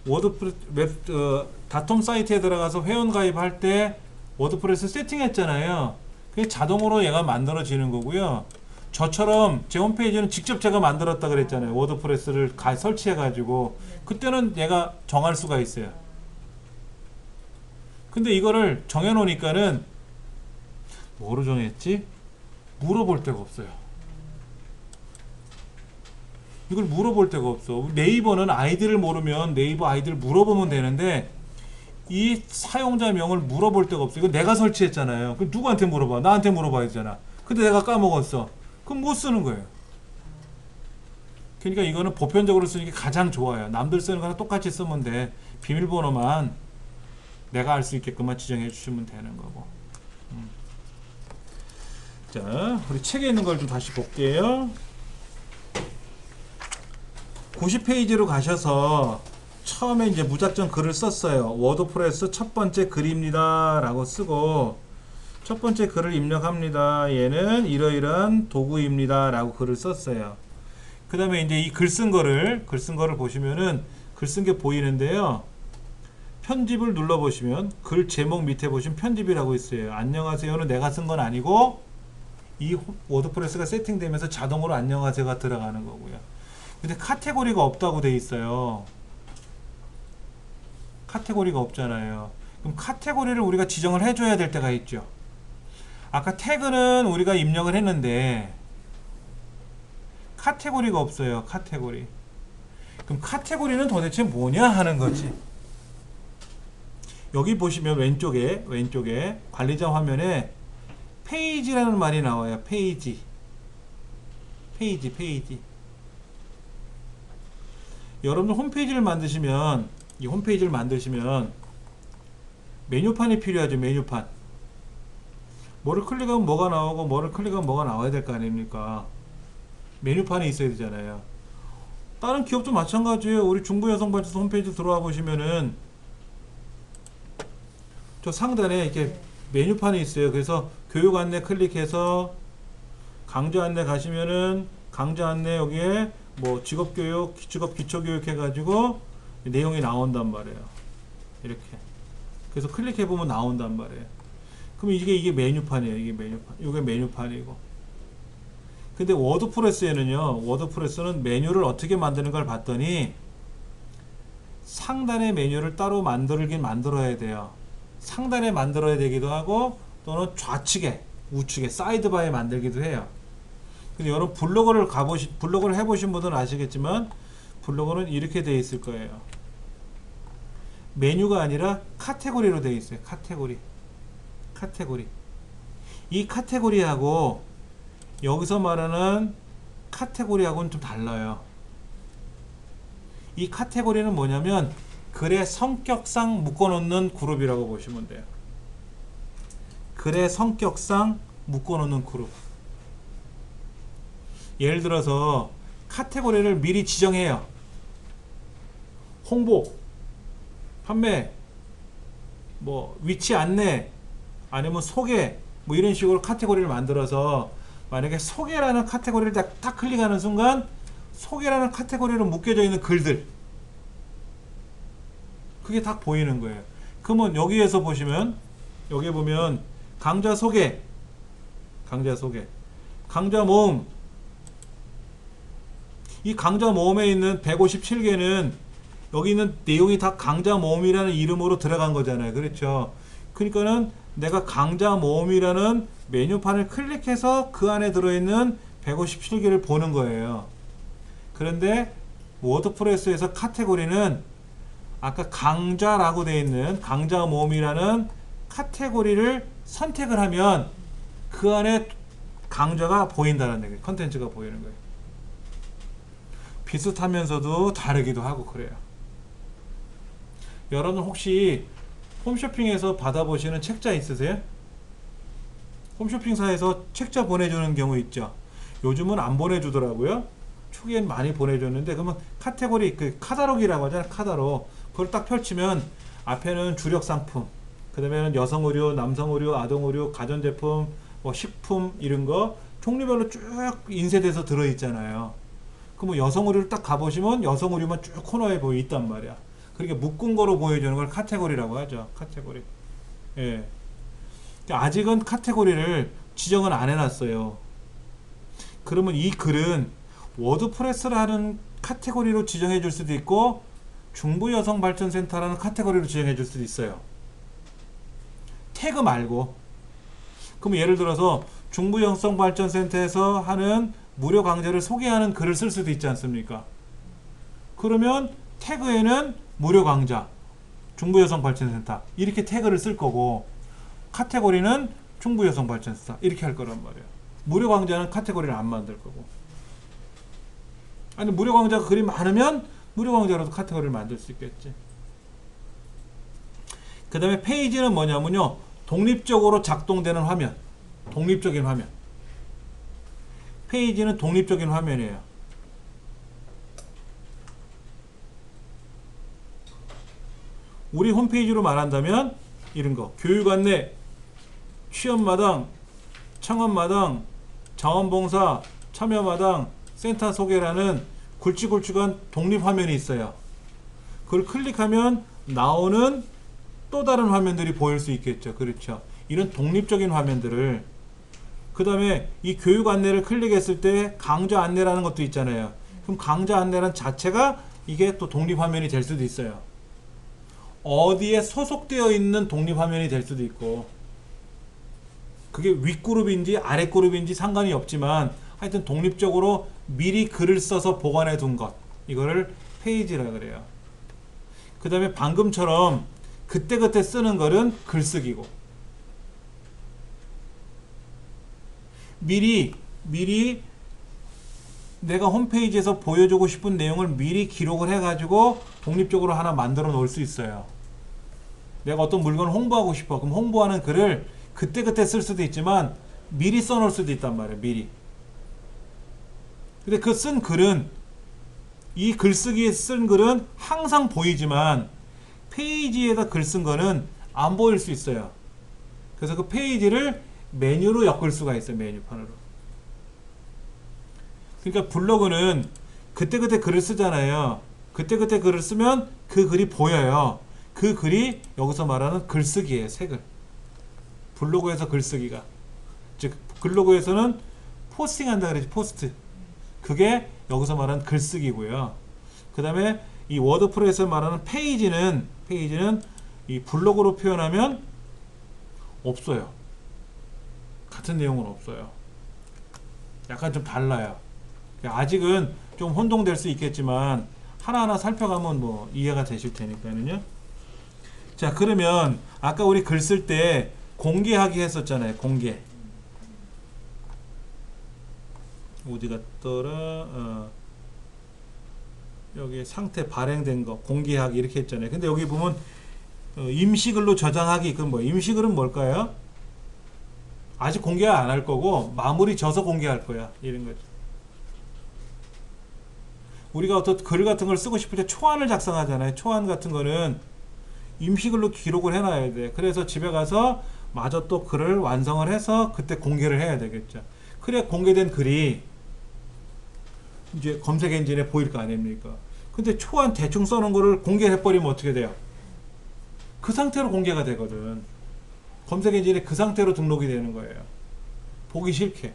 워드프레스 닷컴 사이트에 들어가서 회원 가입할 때 워드프레스 세팅했잖아요. 그게 자동으로 얘가 만들어지는 거고요. 저처럼 제 홈페이지는 직접 제가 만들었다 그랬잖아요. 워드프레스를 설치해 가지고 그때는 얘가 정할 수가 있어요. 근데 이거를 정해 놓으니까는 뭐로 정했지? 물어볼 데가 없어요. 이걸 물어볼 데가 없어. 네이버는 아이디를 모르면 네이버 아이디를 물어보면 되는데 이 사용자명을 물어볼 데가 없어. 이거 내가 설치했잖아요. 그럼 누구한테 물어봐? 나한테 물어봐야 되잖아. 근데 내가 까먹었어. 그럼 못 쓰는 거예요. 그러니까 이거는 보편적으로 쓰는 게 가장 좋아요. 남들 쓰는 거랑 똑같이 쓰면 돼. 비밀번호만 내가 알 수 있게끔만 지정해 주시면 되는 거고. 자, 우리 책에 있는 걸 좀 다시 볼게요. 90페이지로 가셔서 처음에 이제 무작정 글을 썼어요. 워드프레스 첫 번째 글입니다 라고 쓰고 첫 번째 글을 입력합니다. 얘는 이러이러한 도구입니다 라고 글을 썼어요. 그 다음에 이제 이 글 쓴 거를 보시면은 글 쓴 게 보이는데요. 편집을 눌러 보시면 글 제목 밑에 보시면 편집이라고 있어요. 안녕하세요는 내가 쓴 건 아니고 이 워드프레스가 세팅되면서 자동으로 안녕하세요가 들어가는 거고요. 근데 카테고리가 없다고 돼 있어요. 카테고리가 없잖아요. 그럼 카테고리를 우리가 지정을 해줘야 될 때가 있죠. 아까 태그는 우리가 입력을 했는데 카테고리가 없어요. 카테고리. 그럼 카테고리는 도대체 뭐냐 하는 거지. 여기 보시면 왼쪽에 관리자 화면에 페이지라는 말이 나와요. 페이지. 여러분 홈페이지를 만드시면 메뉴판이 필요하죠. 메뉴판. 뭐를 클릭하면 뭐가 나오고 뭐를 클릭하면 뭐가 나와야 될 거 아닙니까? 메뉴판이 있어야 되잖아요. 다른 기업도 마찬가지예요. 우리 중부여성발전소 홈페이지 들어와 보시면은 저 상단에 이렇게 메뉴판이 있어요. 그래서 교육 안내 클릭해서 강좌 안내 가시면은 강좌 안내 여기에 뭐 직업교육, 직업 기초교육 해가지고 내용이 나온단 말이에요. 이렇게. 그래서 클릭해보면 나온단 말이에요. 그럼 이게 메뉴판이에요. 이게 메뉴판이고. 근데 워드프레스는 메뉴를 어떻게 만드는 걸 봤더니 상단에 메뉴를 따로 만들어야 돼요. 상단에 만들어야 되기도 하고 또는 좌측에, 우측에, 사이드바에 만들기도 해요. 근데 여러분 블로그를 해보신 분들은 아시겠지만 블로그는 이렇게 되어 있을 거예요. 메뉴가 아니라 카테고리로 되어 있어요. 카테고리. 이 카테고리하고 여기서 말하는 카테고리하고는 좀 달라요. 이 카테고리는 뭐냐면 글의 성격상 묶어놓는 그룹이라고 보시면 돼요. 글의 성격상 묶어놓는 그룹. 예를 들어서 카테고리를 미리 지정해요. 홍보, 판매, 뭐 위치 안내 아니면 소개 뭐 이런 식으로 카테고리를 만들어서 만약에 소개라는 카테고리를 딱 클릭하는 순간 소개라는 카테고리로 묶여져 있는 글들 그게 딱 보이는 거예요. 그러면 여기에서 보시면 여기 보면 강좌 소개 강좌 모음 이 강좌 모음에 있는 157개는 여기 있는 내용이 다 강좌 모음이라는 이름으로 들어간 거잖아요. 그렇죠. 그러니까는 내가 강좌 모음이라는 메뉴판을 클릭해서 그 안에 들어있는 157개를 보는 거예요. 그런데 워드프레스에서 카테고리는 아까 강좌라고 되어 있는 강좌 모음이라는 카테고리를 선택을 하면 그 안에 강좌가 보인다는 얘기예요. 컨텐츠가 보이는 거예요. 비슷하면서도 다르기도 하고 그래요. 여러분 혹시 홈쇼핑에서 받아보시는 책자 있으세요? 홈쇼핑사에서 책자 보내주는 경우 있죠. 요즘은 안 보내주더라고요. 초기엔 많이 보내줬는데 그러면 카테고리 그 카다록이라고 하잖아요. 카다록 그걸 딱 펼치면 앞에는 주력 상품 그 다음에는 여성 의류, 남성 의류, 아동 의류, 가전제품, 뭐 식품 이런 거 종류별로 쭉 인쇄돼서 들어있잖아요. 그럼 여성 의류를 딱 가보시면 여성 의류만 쭉 코너에 보여 있단 말이야. 그러니까 묶은 거로 보여주는 걸 카테고리라고 하죠. 카테고리. 예. 아직은 카테고리를 지정은 안 해놨어요. 그러면 이 글은 워드프레스라는 카테고리로 지정해 줄 수도 있고 중부여성발전센터라는 카테고리로 지정해 줄 수도 있어요. 태그 말고. 그럼 예를 들어서 중부여성발전센터에서 하는 무료 강좌를 소개하는 글을 쓸 수도 있지 않습니까? 그러면 태그에는 무료 강좌 중부여성발전센터 이렇게 태그를 쓸 거고 카테고리는 중부여성발전센터 이렇게 할 거란 말이에요. 무료 강좌는 카테고리를 안 만들 거고 아니 무료 강좌가 그리 많으면 무료 강좌로도 카테고리를 만들 수 있겠지. 그 다음에 페이지는 뭐냐면요 독립적으로 작동되는 화면 독립적인 화면 페이지는 독립적인 화면이에요. 우리 홈페이지로 말한다면 이런 거 교육 안내, 취업마당, 창업마당, 자원봉사, 참여마당, 센터 소개라는 굵직굵직한 독립화면이 있어요. 그걸 클릭하면 나오는 또 다른 화면들이 보일 수 있겠죠. 그렇죠. 이런 독립적인 화면들을 그 다음에 이 교육 안내를 클릭했을 때 강좌 안내라는 것도 있잖아요. 그럼 강좌 안내란 자체가 이게 또 독립화면이 될 수도 있어요. 어디에 소속되어 있는 독립화면이 될 수도 있고 그게 윗그룹인지 아랫그룹인지 상관이 없지만 하여튼 독립적으로 미리 글을 써서 보관해 둔 것 이거를 페이지라 그래요. 그 다음에 방금처럼 그때그때 쓰는 거는 글쓰기고 미리 내가 홈페이지에서 보여주고 싶은 내용을 미리 기록을 해가지고 독립적으로 하나 만들어 놓을 수 있어요. 내가 어떤 물건을 홍보하고 싶어. 그럼 홍보하는 글을 그때그때 쓸 수도 있지만 미리 써놓을 수도 있단 말이에요. 미리. 근데 그 쓴 글은 이 글쓰기에 쓴 글은 항상 보이지만 페이지에다 글 쓴 거는 안 보일 수 있어요. 그래서 그 페이지를 메뉴로 엮을 수가 있어요. 메뉴판으로. 그러니까 블로그는 그때그때 글을 쓰잖아요. 그때그때 글을 쓰면 그 글이 보여요. 그 글이 여기서 말하는 글쓰기예요. 새 글. 블로그에서 글쓰기가. 즉 블로그에서는 포스팅한다 그러지. 포스트. 그게 여기서 말하는 글쓰기고요. 그 다음에 이 워드프레스에서 말하는 페이지는 이 블로그로 표현하면 없어요. 같은 내용은 없어요. 약간 좀 달라요. 아직은 좀 혼동될 수 있겠지만 하나하나 살펴가면 뭐 이해가 되실 테니까요. 자, 그러면 아까 우리 글 쓸 때 공개하기 했었잖아요. 공개. 어디 갔더라? 여기 상태 발행된 거 공개하기 이렇게 했잖아요. 근데 여기 보면 임시글로 저장하기 그건 뭐 임시글은 뭘까요? 아직 공개 안 할 거고 마무리 져서 공개할 거야. 이런 거죠. 우리가 어떤 글 같은 걸 쓰고 싶을 때 초안을 작성하잖아요. 초안 같은 거는 임시글로 기록을 해놔야 돼. 그래서 집에 가서 마저 또 글을 완성을 해서 그때 공개를 해야 되겠죠. 그래 공개된 글이 이제 검색 엔진에 보일 거 아닙니까? 근데 초안 대충 써놓은 거를 공개해버리면 어떻게 돼요? 그 상태로 공개가 되거든. 검색 엔진에 그 상태로 등록이 되는 거예요. 보기 싫게.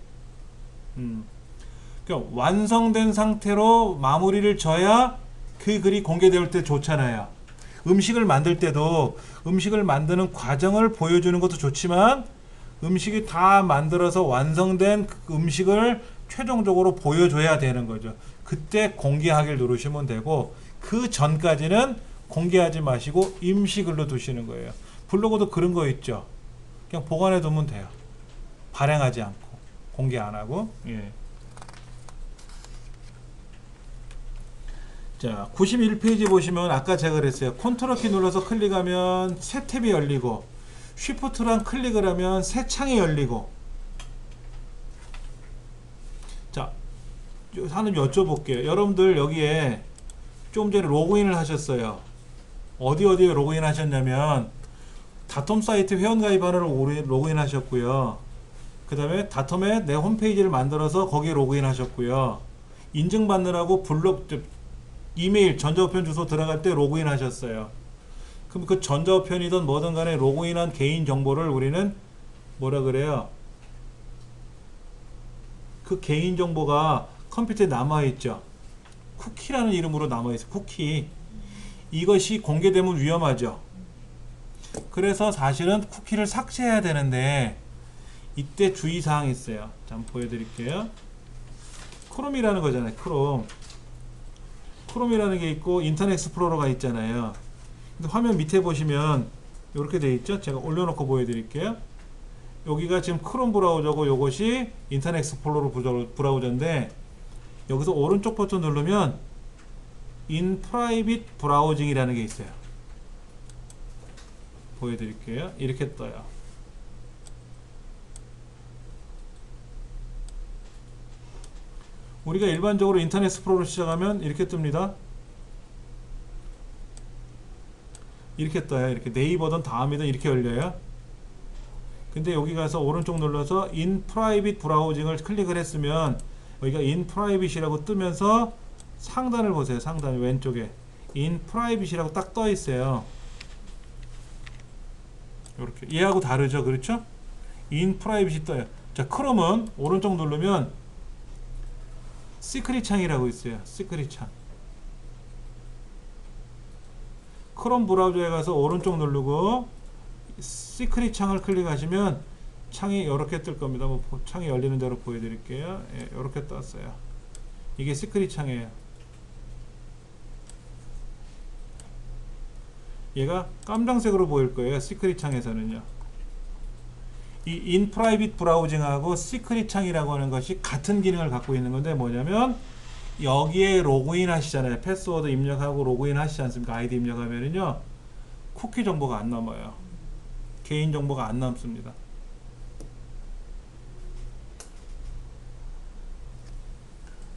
그러니까 완성된 상태로 마무리를 져야 그 글이 공개될 때 좋잖아요. 음식을 만들 때도 음식을 만드는 과정을 보여주는 것도 좋지만 음식이 다 만들어서 완성된 그 음식을 최종적으로 보여줘야 되는 거죠. 그때 공개하기를 누르시면 되고 그 전까지는 공개하지 마시고 임시글로 두시는 거예요. 블로그도 그런 거 있죠. 그냥 보관해 두면 돼요. 발행하지 않고 공개 안 하고. 예. 자, 91페이지 보시면 아까 제가 그랬어요. 컨트롤 키 눌러서 클릭하면 새 탭이 열리고 쉬프트랑 클릭을 하면 새 창이 열리고. 자, 하나 여쭤볼게요. 여러분들 여기에 좀 전에 로그인을 하셨어요. 어디에 로그인 하셨냐면 다텀 사이트 회원가입하느라 로그인 하셨고요. 그 다음에 다텀에 내 홈페이지를 만들어서 거기에 로그인 하셨고요. 인증받느라고 이메일 전자우편 주소 들어갈 때 로그인 하셨어요. 그럼 그 전자우편이든 뭐든 간에 로그인한 개인 정보를 우리는 뭐라 그래요? 그 개인 정보가 컴퓨터에 남아있죠. 쿠키라는 이름으로 남아있어요. 쿠키. 이것이 공개되면 위험하죠. 그래서 사실은 쿠키를 삭제해야 되는데 이때 주의사항이 있어요. 자, 한번 보여드릴게요. 크롬이라는 거잖아요. 크롬이라는 게 있고 인터넷 익스플로러가 있잖아요. 근데 화면 밑에 보시면 이렇게 되어 있죠. 제가 올려놓고 보여드릴게요. 여기가 지금 크롬 브라우저고 이것이 인터넷 익스플로러 브라우저인데 여기서 오른쪽 버튼 누르면 In Private Browsing이라는 게 있어요. 보여드릴게요. 이렇게 떠요. 우리가 일반적으로 인터넷 익스플로러 시작하면 이렇게 뜹니다. 이렇게 떠요. 이렇게 네이버든 다음이든 이렇게 열려요. 근데 여기 가서 오른쪽 눌러서 In Private Browsing을 클릭을 했으면 여기가 In Privacy라고 뜨면서 상단을 보세요. 상단 왼쪽에 In Privacy라고 딱 떠 있어요. 이렇게 얘하고 다르죠, 그렇죠? In Privacy 떠요. 자, 크롬은 오른쪽 누르면 시크릿 창이라고 있어요. 시크릿 창. 크롬 브라우저에 가서 오른쪽 누르고 시크릿 창을 클릭하시면 창이 이렇게 뜰 겁니다. 뭐 창이 열리는 대로 보여드릴게요. 예, 이렇게 떴어요. 이게 시크릿 창이에요. 얘가 깜장색으로 보일 거예요. 시크릿 창에서는요. 이 In Private Browsing하고 시크릿 창이라고 하는 것이 같은 기능을 갖고 있는 건데 뭐냐면 여기에 로그인 하시잖아요. 패스워드 입력하고 로그인 하시지 않습니까? 아이디 입력하면은요 쿠키 정보가 안 남아요. 개인 정보가 안 남습니다.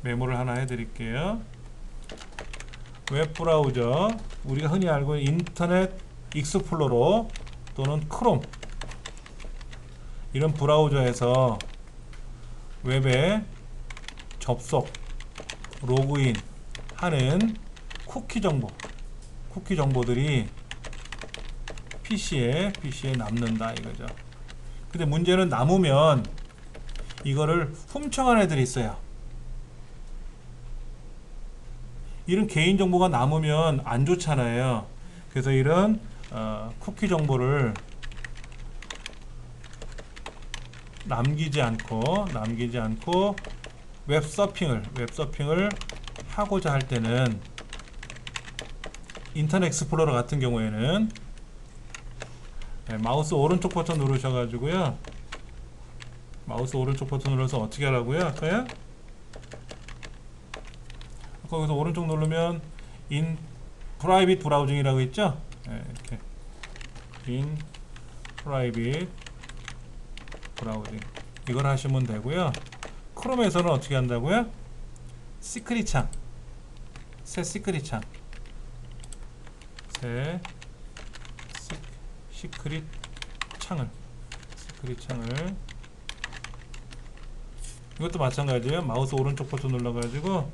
메모를 하나 해드릴게요. 웹브라우저, 우리가 흔히 알고 있는 인터넷 익스플로러 또는 크롬 이런 브라우저에서 웹에 접속, 로그인 하는 쿠키 정보들이 PC에 남는다 이거죠. 근데 문제는 남으면 이거를 훔쳐간 애들이 있어요. 이런 개인정보가 남으면 안 좋잖아요. 그래서 이런 쿠키 정보를 남기지 않고 웹서핑을 하고자 할 때는 인터넷 익스플로러 같은 경우에는 마우스 오른쪽 버튼 누르셔가지고요. 마우스 오른쪽 버튼 눌러서 어떻게 하라고요? 아까요? 거기서 오른쪽 누르면 In Private Browsing이라고 있죠? 네, 이렇게 In Private Browsing 이걸 하시면 되고요. 크롬에서는 어떻게 한다고요? 시크릿 창, 새 시크릿 창, 새 시크릿 창을 이것도 마찬가지예요. 마우스 오른쪽 버튼 눌러가지고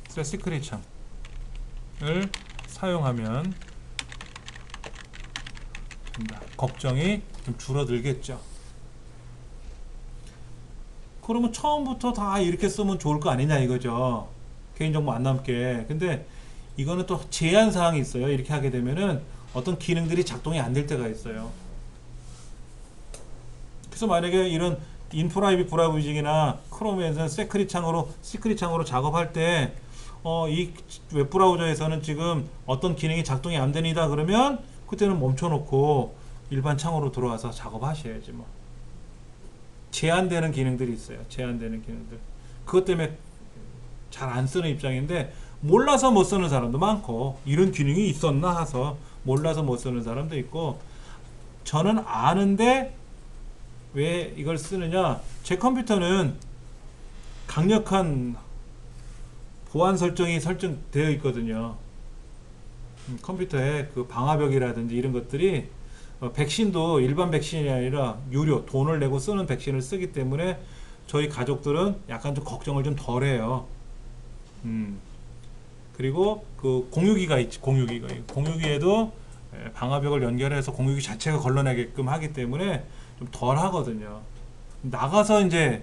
시크릿 창을 사용하면 된다. 걱정이 좀 줄어들겠죠. 그러면 처음부터 다 이렇게 쓰면 좋을 거 아니냐 이거죠. 개인정보 안 남게. 근데 이거는 또 제한 사항이 있어요. 이렇게 하게 되면은 어떤 기능들이 작동이 안 될 때가 있어요. 그래서 만약에 이런 인프라이빗 브라우징이나 크롬에서는 시크릿 창으로 작업할 때 이 웹브라우저에서는 지금 어떤 기능이 작동이 안 됩니다. 그러면 그때는 멈춰놓고 일반 창으로 들어와서 작업하셔야지 뭐. 제한되는 기능들이 있어요. 제한되는 기능들. 그것 때문에 잘 안 쓰는 입장인데 몰라서 못 쓰는 사람도 많고 이런 기능이 있었나 해서 몰라서 못 쓰는 사람도 있고 저는 아는데 왜 이걸 쓰느냐 제 컴퓨터는 강력한 보안 설정이 설정되어 있거든요. 컴퓨터에 그 방화벽이라든지 이런 것들이 백신도 일반 백신이 아니라 유료 돈을 내고 쓰는 백신을 쓰기 때문에 저희 가족들은 약간 좀 걱정을 좀 덜해요. 그리고 그 공유기가 있지. 공유기에도 방화벽을 연결해서 공유기 자체가 걸러내게끔 하기 때문에 좀 덜 하거든요. 나가서 이제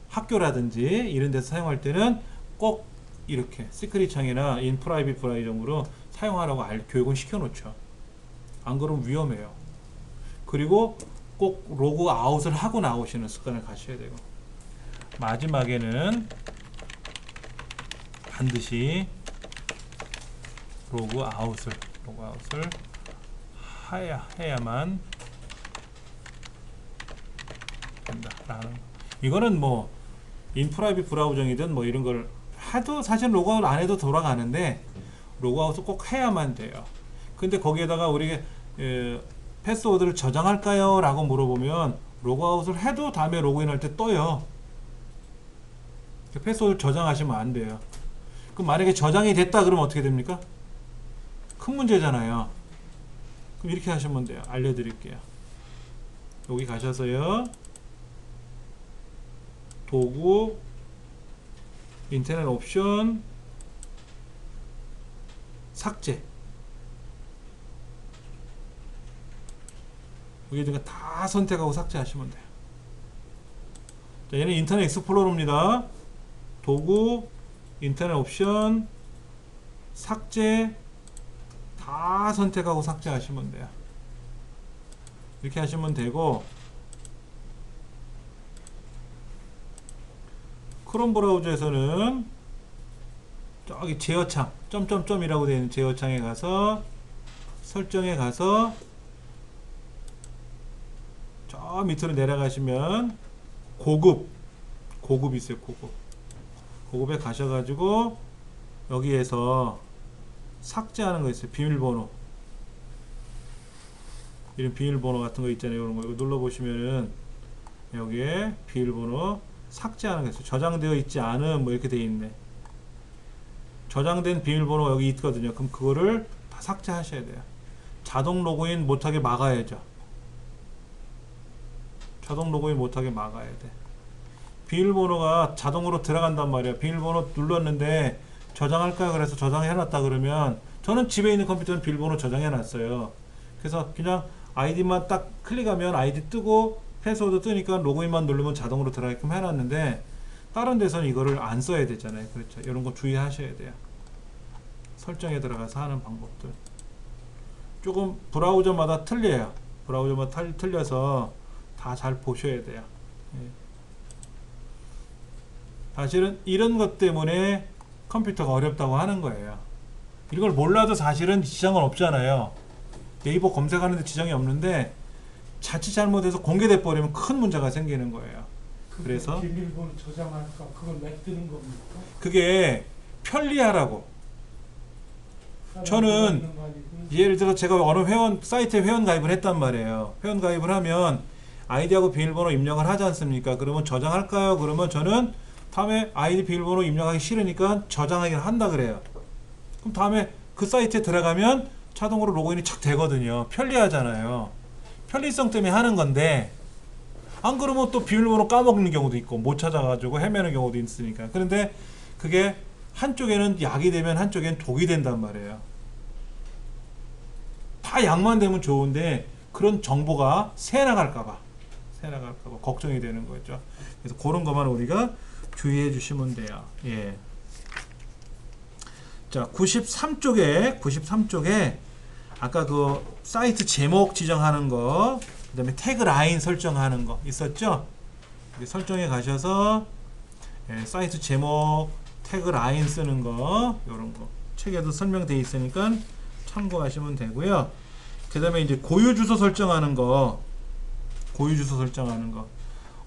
학교라든지 이런 데서 사용할 때는 꼭 이렇게 시크릿 창이나 인프라이빗 브라우징으로 사용하라고 교육은 시켜놓죠. 안 그러면 위험해요. 그리고 꼭 로그 아웃을 하고 나오시는 습관을 가셔야 되고 마지막에는 반드시 로그 아웃을 해야만 된다라는 이거는 뭐 인프라이빗 브라우징이든 뭐 이런 걸 해도 사실 로그아웃 안 해도 돌아가는데 로그아웃을 꼭 해야만 돼요. 근데 거기에다가 우리가 패스워드를 저장할까요? 라고 물어보면 로그아웃을 해도 다음에 로그인할 때 떠요. 패스워드 저장하시면 안 돼요. 그럼 만약에 저장이 됐다 그러면 어떻게 됩니까? 큰 문제잖아요. 그럼 이렇게 하시면 돼요. 알려드릴게요. 여기 가셔서요. 도구 인터넷 옵션 삭제 여기 다 선택하고 삭제하시면 돼요. 자, 얘는 인터넷 익스플로러입니다. 도구 인터넷 옵션 삭제 다 선택하고 삭제하시면 돼요. 이렇게 하시면 되고 크롬 브라우저에서는 저기 제어창 점점점이라고 되어 있는 제어창에 가서 설정에 가서 저 밑으로 내려가시면 고급 있어요. 고급에 가셔가지고 여기에서 삭제하는 거 있어요. 비밀번호 이런 비밀번호 같은 거 있잖아요. 이런 거 이거 눌러보시면은 여기에 비밀번호 삭제하는 거 있어요. 저장되어 있지 않은 뭐 이렇게 되어 있네. 저장된 비밀번호 여기 있거든요. 그럼 그거를 다 삭제하셔야 돼요. 자동 로그인 못하게 막아야죠. 자동 로그인 못하게 막아야 돼. 비밀번호가 자동으로 들어간단 말이에요. 비밀번호 눌렀는데 저장할까요? 그래서 저장해놨다 그러면 저는 집에 있는 컴퓨터는 비밀번호 저장해놨어요. 그래서 그냥 아이디만 딱 클릭하면 아이디 뜨고 패스워드 뜨니까 로그인만 누르면 자동으로 들어가게끔 해놨는데 다른 데서는 이거를 안 써야 되잖아요. 그렇죠. 이런 거 주의하셔야 돼요. 설정에 들어가서 하는 방법들 조금 브라우저마다 틀려요. 브라우저마다 틀려서 다 잘 보셔야 돼요. 예. 사실은 이런 것 때문에 컴퓨터가 어렵다고 하는 거예요. 이걸 몰라도 사실은 지장은 없잖아요. 네이버 검색하는데 지장이 없는데 자칫 잘못해서 공개돼 버리면 큰 문제가 생기는 거예요. 그래서 비밀번호 저장할까 그걸 왜 뜨는 겁니까? 그게 편리하라고. 저는 예를 들어 제가 어느 사이트에 회원 가입을 했단 말이에요. 회원 가입을 하면 아이디하고 비밀번호 입력을 하지 않습니까? 그러면 저장할까요? 그러면 저는 다음에 아이디 비밀번호 입력하기 싫으니까 저장하긴 한다 그래요. 그럼 다음에 그 사이트에 들어가면 자동으로 로그인이 착 되거든요. 편리하잖아요. 편리성 때문에 하는 건데 안 그러면 또 비밀번호 까먹는 경우도 있고 못 찾아가지고 헤매는 경우도 있으니까. 그런데 그게 한쪽에는 약이 되면 한쪽에는 독이 된단 말이에요. 다 약만 되면 좋은데 그런 정보가 새 나갈까봐 걱정이 되는 거죠. 그래서 그런 것만 우리가 주의해 주시면 돼요. 예. 자, 93쪽에 아까 그 사이트 제목 지정하는 거, 그 다음에 태그 라인 설정하는 거 있었죠? 설정에 가셔서 사이트 제목, 태그 라인 쓰는 거, 요런 거 책에도 설명되어 있으니까 참고하시면 되고요. 그 다음에 이제 고유 주소 설정하는 거,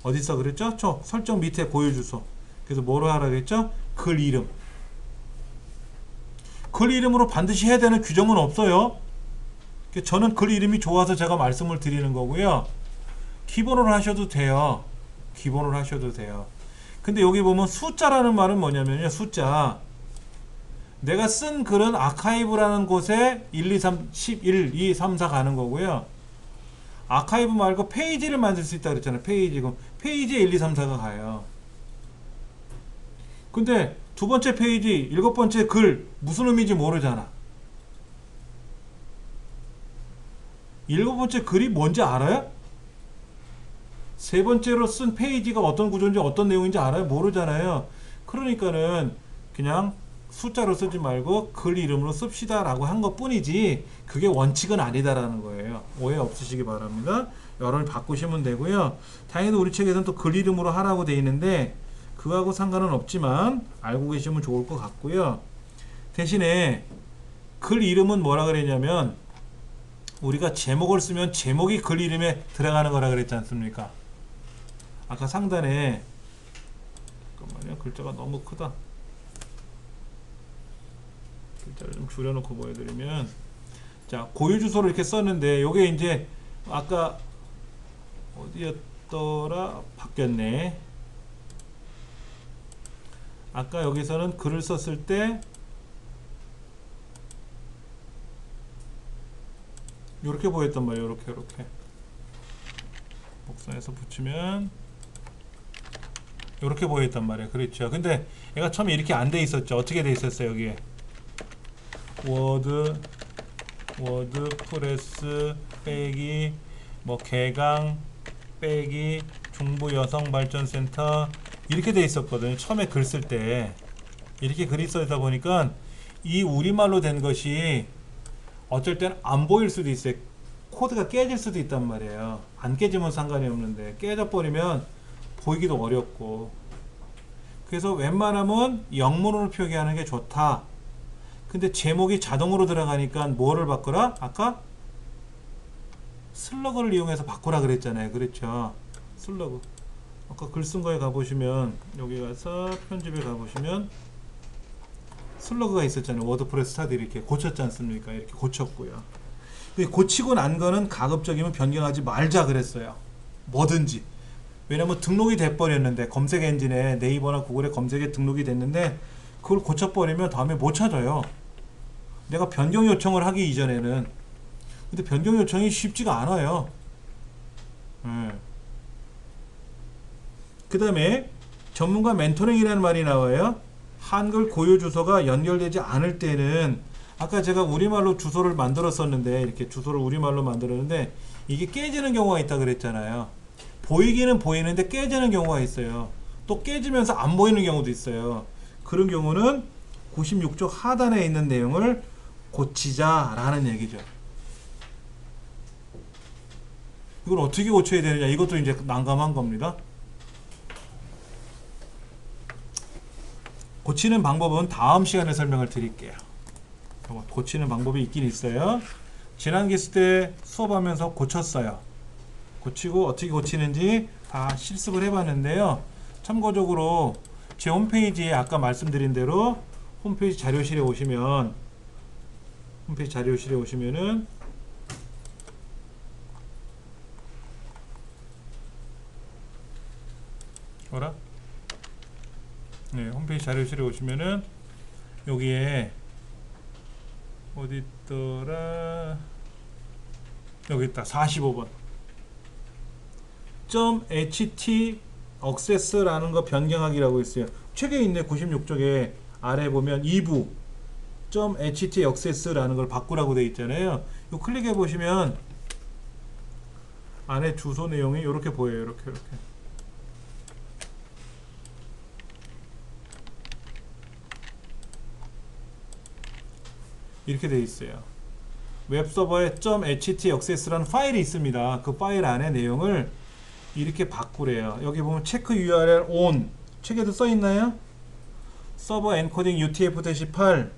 어디서 그랬죠? 저 설정 밑에 고유 주소. 그래서 뭐로 하라 그랬죠? 글 이름. 글 이름으로 반드시 해야 되는 규정은 없어요. 저는 글 이름이 좋아서 제가 말씀을 드리는 거고요. 기본으로 하셔도 돼요. 근데 여기 보면 숫자라는 말은 뭐냐면요. 숫자. 내가 쓴 글은 아카이브라는 곳에 1, 2, 3, 11, 2, 3, 4 가는 거고요. 아카이브 말고 페이지를 만들 수 있다 그랬잖아요. 페이지. 그럼 페이지에 1, 2, 3, 4가 가요. 근데 두 번째 페이지, 7번째 글 무슨 의미인지 모르잖아. 7번째 글이 뭔지 알아요? 세 번째로 쓴 페이지가 어떤 구조인지 어떤 내용인지 알아요? 모르잖아요. 그러니까는 그냥 숫자로 쓰지 말고 글 이름으로 씁시다 라고 한 것 뿐이지 그게 원칙은 아니다라는 거예요. 오해 없으시기 바랍니다. 여러분이 바꾸시면 되고요. 다행히도 우리 책에서는 또 글 이름으로 하라고 돼 있는데 그거하고 상관은 없지만 알고 계시면 좋을 것 같고요. 대신에 글 이름은 뭐라 그랬냐면 우리가 제목을 쓰면 제목이 글 이름에 들어가는 거라 그랬지 않습니까? 아까 상단에 잠깐만요. 글자가 너무 크다. 글자를 좀 줄여놓고 보여드리면 자 고유 주소를 이렇게 썼는데 요게 이제 아까 어디였더라 바뀌었네. 아까 여기서는 글을 썼을 때 요렇게 보였단 말이에요. 요렇게 복선에서 붙이면 요렇게 보였단 말이에요. 그렇죠. 근데 얘가 처음에 이렇게 안 돼 있었죠. 어떻게 돼 있었어요? 여기에 워드프레스 빼기 뭐 개강 빼기 중부여성발전센터 이렇게 돼 있었거든요. 처음에 글 쓸 때 이렇게 글이 써있다 보니까 이 우리말로 된 것이 어쩔 때는 안 보일 수도 있어요. 코드가 깨질 수도 있단 말이에요. 안 깨지면 상관이 없는데 깨져버리면 보이기도 어렵고 그래서 웬만하면 영문으로 표기하는 게 좋다. 근데 제목이 자동으로 들어가니까 뭐를 바꾸라? 아까 슬러그를 이용해서 바꾸라 그랬잖아요. 그렇죠? 슬러그. 아까 글 쓴 거에 가보시면 여기 가서 편집에 가보시면 슬러그가 있었잖아요. 워드프레스 스타드 이렇게 고쳤지 않습니까? 이렇게 고쳤고요. 고치고 난 거는 가급적이면 변경하지 말자 그랬어요. 뭐든지. 왜냐면 등록이 돼버렸는데 검색 엔진에 네이버나 구글에 검색에 등록이 됐는데 그걸 고쳐버리면 다음에 못 찾아요. 내가 변경 요청을 하기 이전에는. 근데 변경 요청이 쉽지가 않아요. 그 다음에 전문가 멘토링이라는 말이 나와요. 한글 고유 주소가 연결되지 않을 때는 아까 제가 우리말로 주소를 만들었었는데 이렇게 주소를 우리말로 만들었는데 이게 깨지는 경우가 있다 그랬잖아요. 보이기는 보이는데 깨지는 경우가 있어요. 또 깨지면서 안 보이는 경우도 있어요. 그런 경우는 96쪽 하단에 있는 내용을 고치자라는 얘기죠. 이걸 어떻게 고쳐야 되느냐 이것도 이제 난감한 겁니다. 고치는 방법은 다음 시간에 설명을 드릴게요. 고치는 방법이 있긴 있어요. 지난 기수 때 수업하면서 고쳤어요. 고치고 어떻게 고치는지 다 실습을 해봤는데요. 참고적으로 제 홈페이지에 아까 말씀드린 대로 홈페이지 자료실에 오시면은 뭐라? 네, 홈페이지 자료실에 오시면은 여기에 어디 있더라? 여기 있다. 45번. .ht access라는 거 변경하기라고 있어요. 책에 있네. 96쪽에 아래 보면 2부 .ht access라는 걸 바꾸라고 돼 있잖아요. 요 클릭해 보시면 안에 주소 내용이 이렇게 보여요. 이렇게 이렇게 돼 있어요. 웹서버에 .ht access라는 파일이 있습니다. 그 파일 안에 내용을 이렇게 바꾸래요. 여기 보면 체크 URL on 책에도 써 있나요? 서버 엔코딩 UTF-8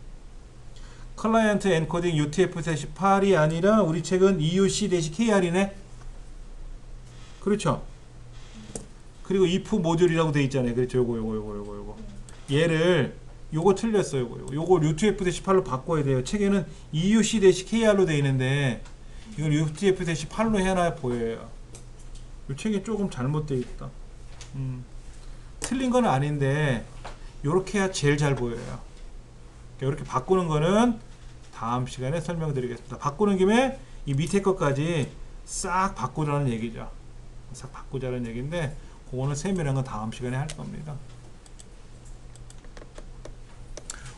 클라이언트 엔코딩 UTF-8이 아니라 우리 책은 EUC-KR이네. 그렇죠? 그리고 if 모듈이라고 돼 있잖아요. 그렇죠? 요거 얘를 요거 틀렸어요. 요거 UTF-8로 바꿔야 돼요. 책에는 EUC-KR로 돼 있는데 이걸 UTF-8로 해놔야 보여요. 이 책이 조금 잘못되어 있다. 틀린 건 아닌데 요렇게 해야 제일 잘 보여요. 이렇게 바꾸는 거는 다음 시간에 설명드리겠습니다. 바꾸는 김에 이 밑에 것까지 싹 바꾸자는 얘기죠. 싹 바꾸자는 얘기인데 그거는 세밀한 건 다음 시간에 할 겁니다.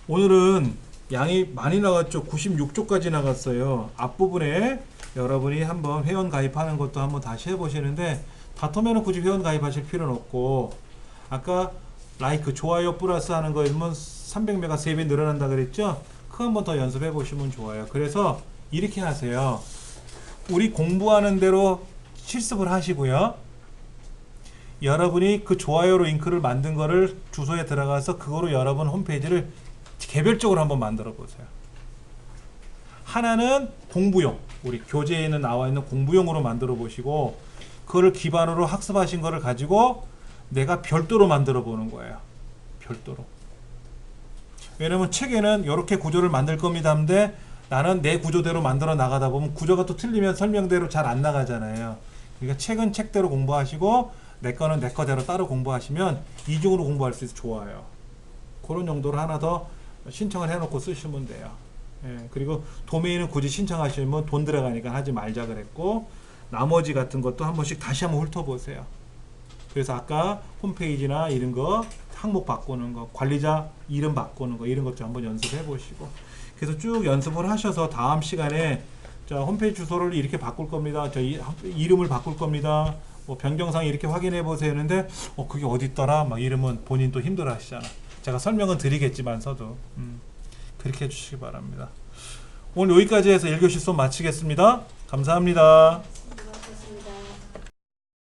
오늘은 양이 많이 나갔죠. 96쪽까지 나갔어요. 앞부분에 여러분이 한번 회원 가입하는 것도 한번 다시 해보시는데 다텀에는 굳이 회원 가입하실 필요는 없고 아까 라이크 좋아요 플러스 하는 거면 300메가 3배 늘어난다 그랬죠? 그거 한번 더 연습해 보시면 좋아요. 그래서 이렇게 하세요. 우리 공부하는 대로 실습을 하시고요. 여러분이 그 좋아요로 링크를 만든 거를 주소에 들어가서 그거로 여러분 홈페이지를 개별적으로 한번 만들어 보세요. 하나는 공부용, 우리 교재에는 나와 있는 공부용으로 만들어 보시고 그거를 기반으로 학습하신 거를 가지고 내가 별도로 만들어 보는 거예요. 별도로. 왜냐면 책에는 이렇게 구조를 만들 겁니다 하는데 나는 내 구조대로 만들어 나가다 보면 구조가 또 틀리면 설명대로 잘 안 나가잖아요. 그러니까 책은 책대로 공부하시고 내 거는 내 거대로 따로 공부하시면 이중으로 공부할 수 있어서 좋아요. 그런 용도로 하나 더 신청을 해놓고 쓰시면 돼요. 예, 그리고 도메인은 굳이 신청하시면 돈 들어가니까 하지 말자 그랬고 나머지 같은 것도 한 번씩 다시 한번 훑어보세요. 그래서 아까 홈페이지나 이런 거 항목 바꾸는 거 관리자 이름 바꾸는 거 이런 것도 한번 연습해 보시고 그래서 쭉 연습을 하셔서 다음 시간에 자 홈페이지 주소를 이렇게 바꿀 겁니다. 저 이름을 바꿀 겁니다. 뭐 변경사항 이렇게 확인해 보세요 했는데 그게 어디 있더라 막 이러면 본인 또 힘들어 하시잖아. 제가 설명은 드리겠지만서도 그렇게 해주시기 바랍니다. 오늘 여기까지 해서 1교시 수업 마치겠습니다. 감사합니다.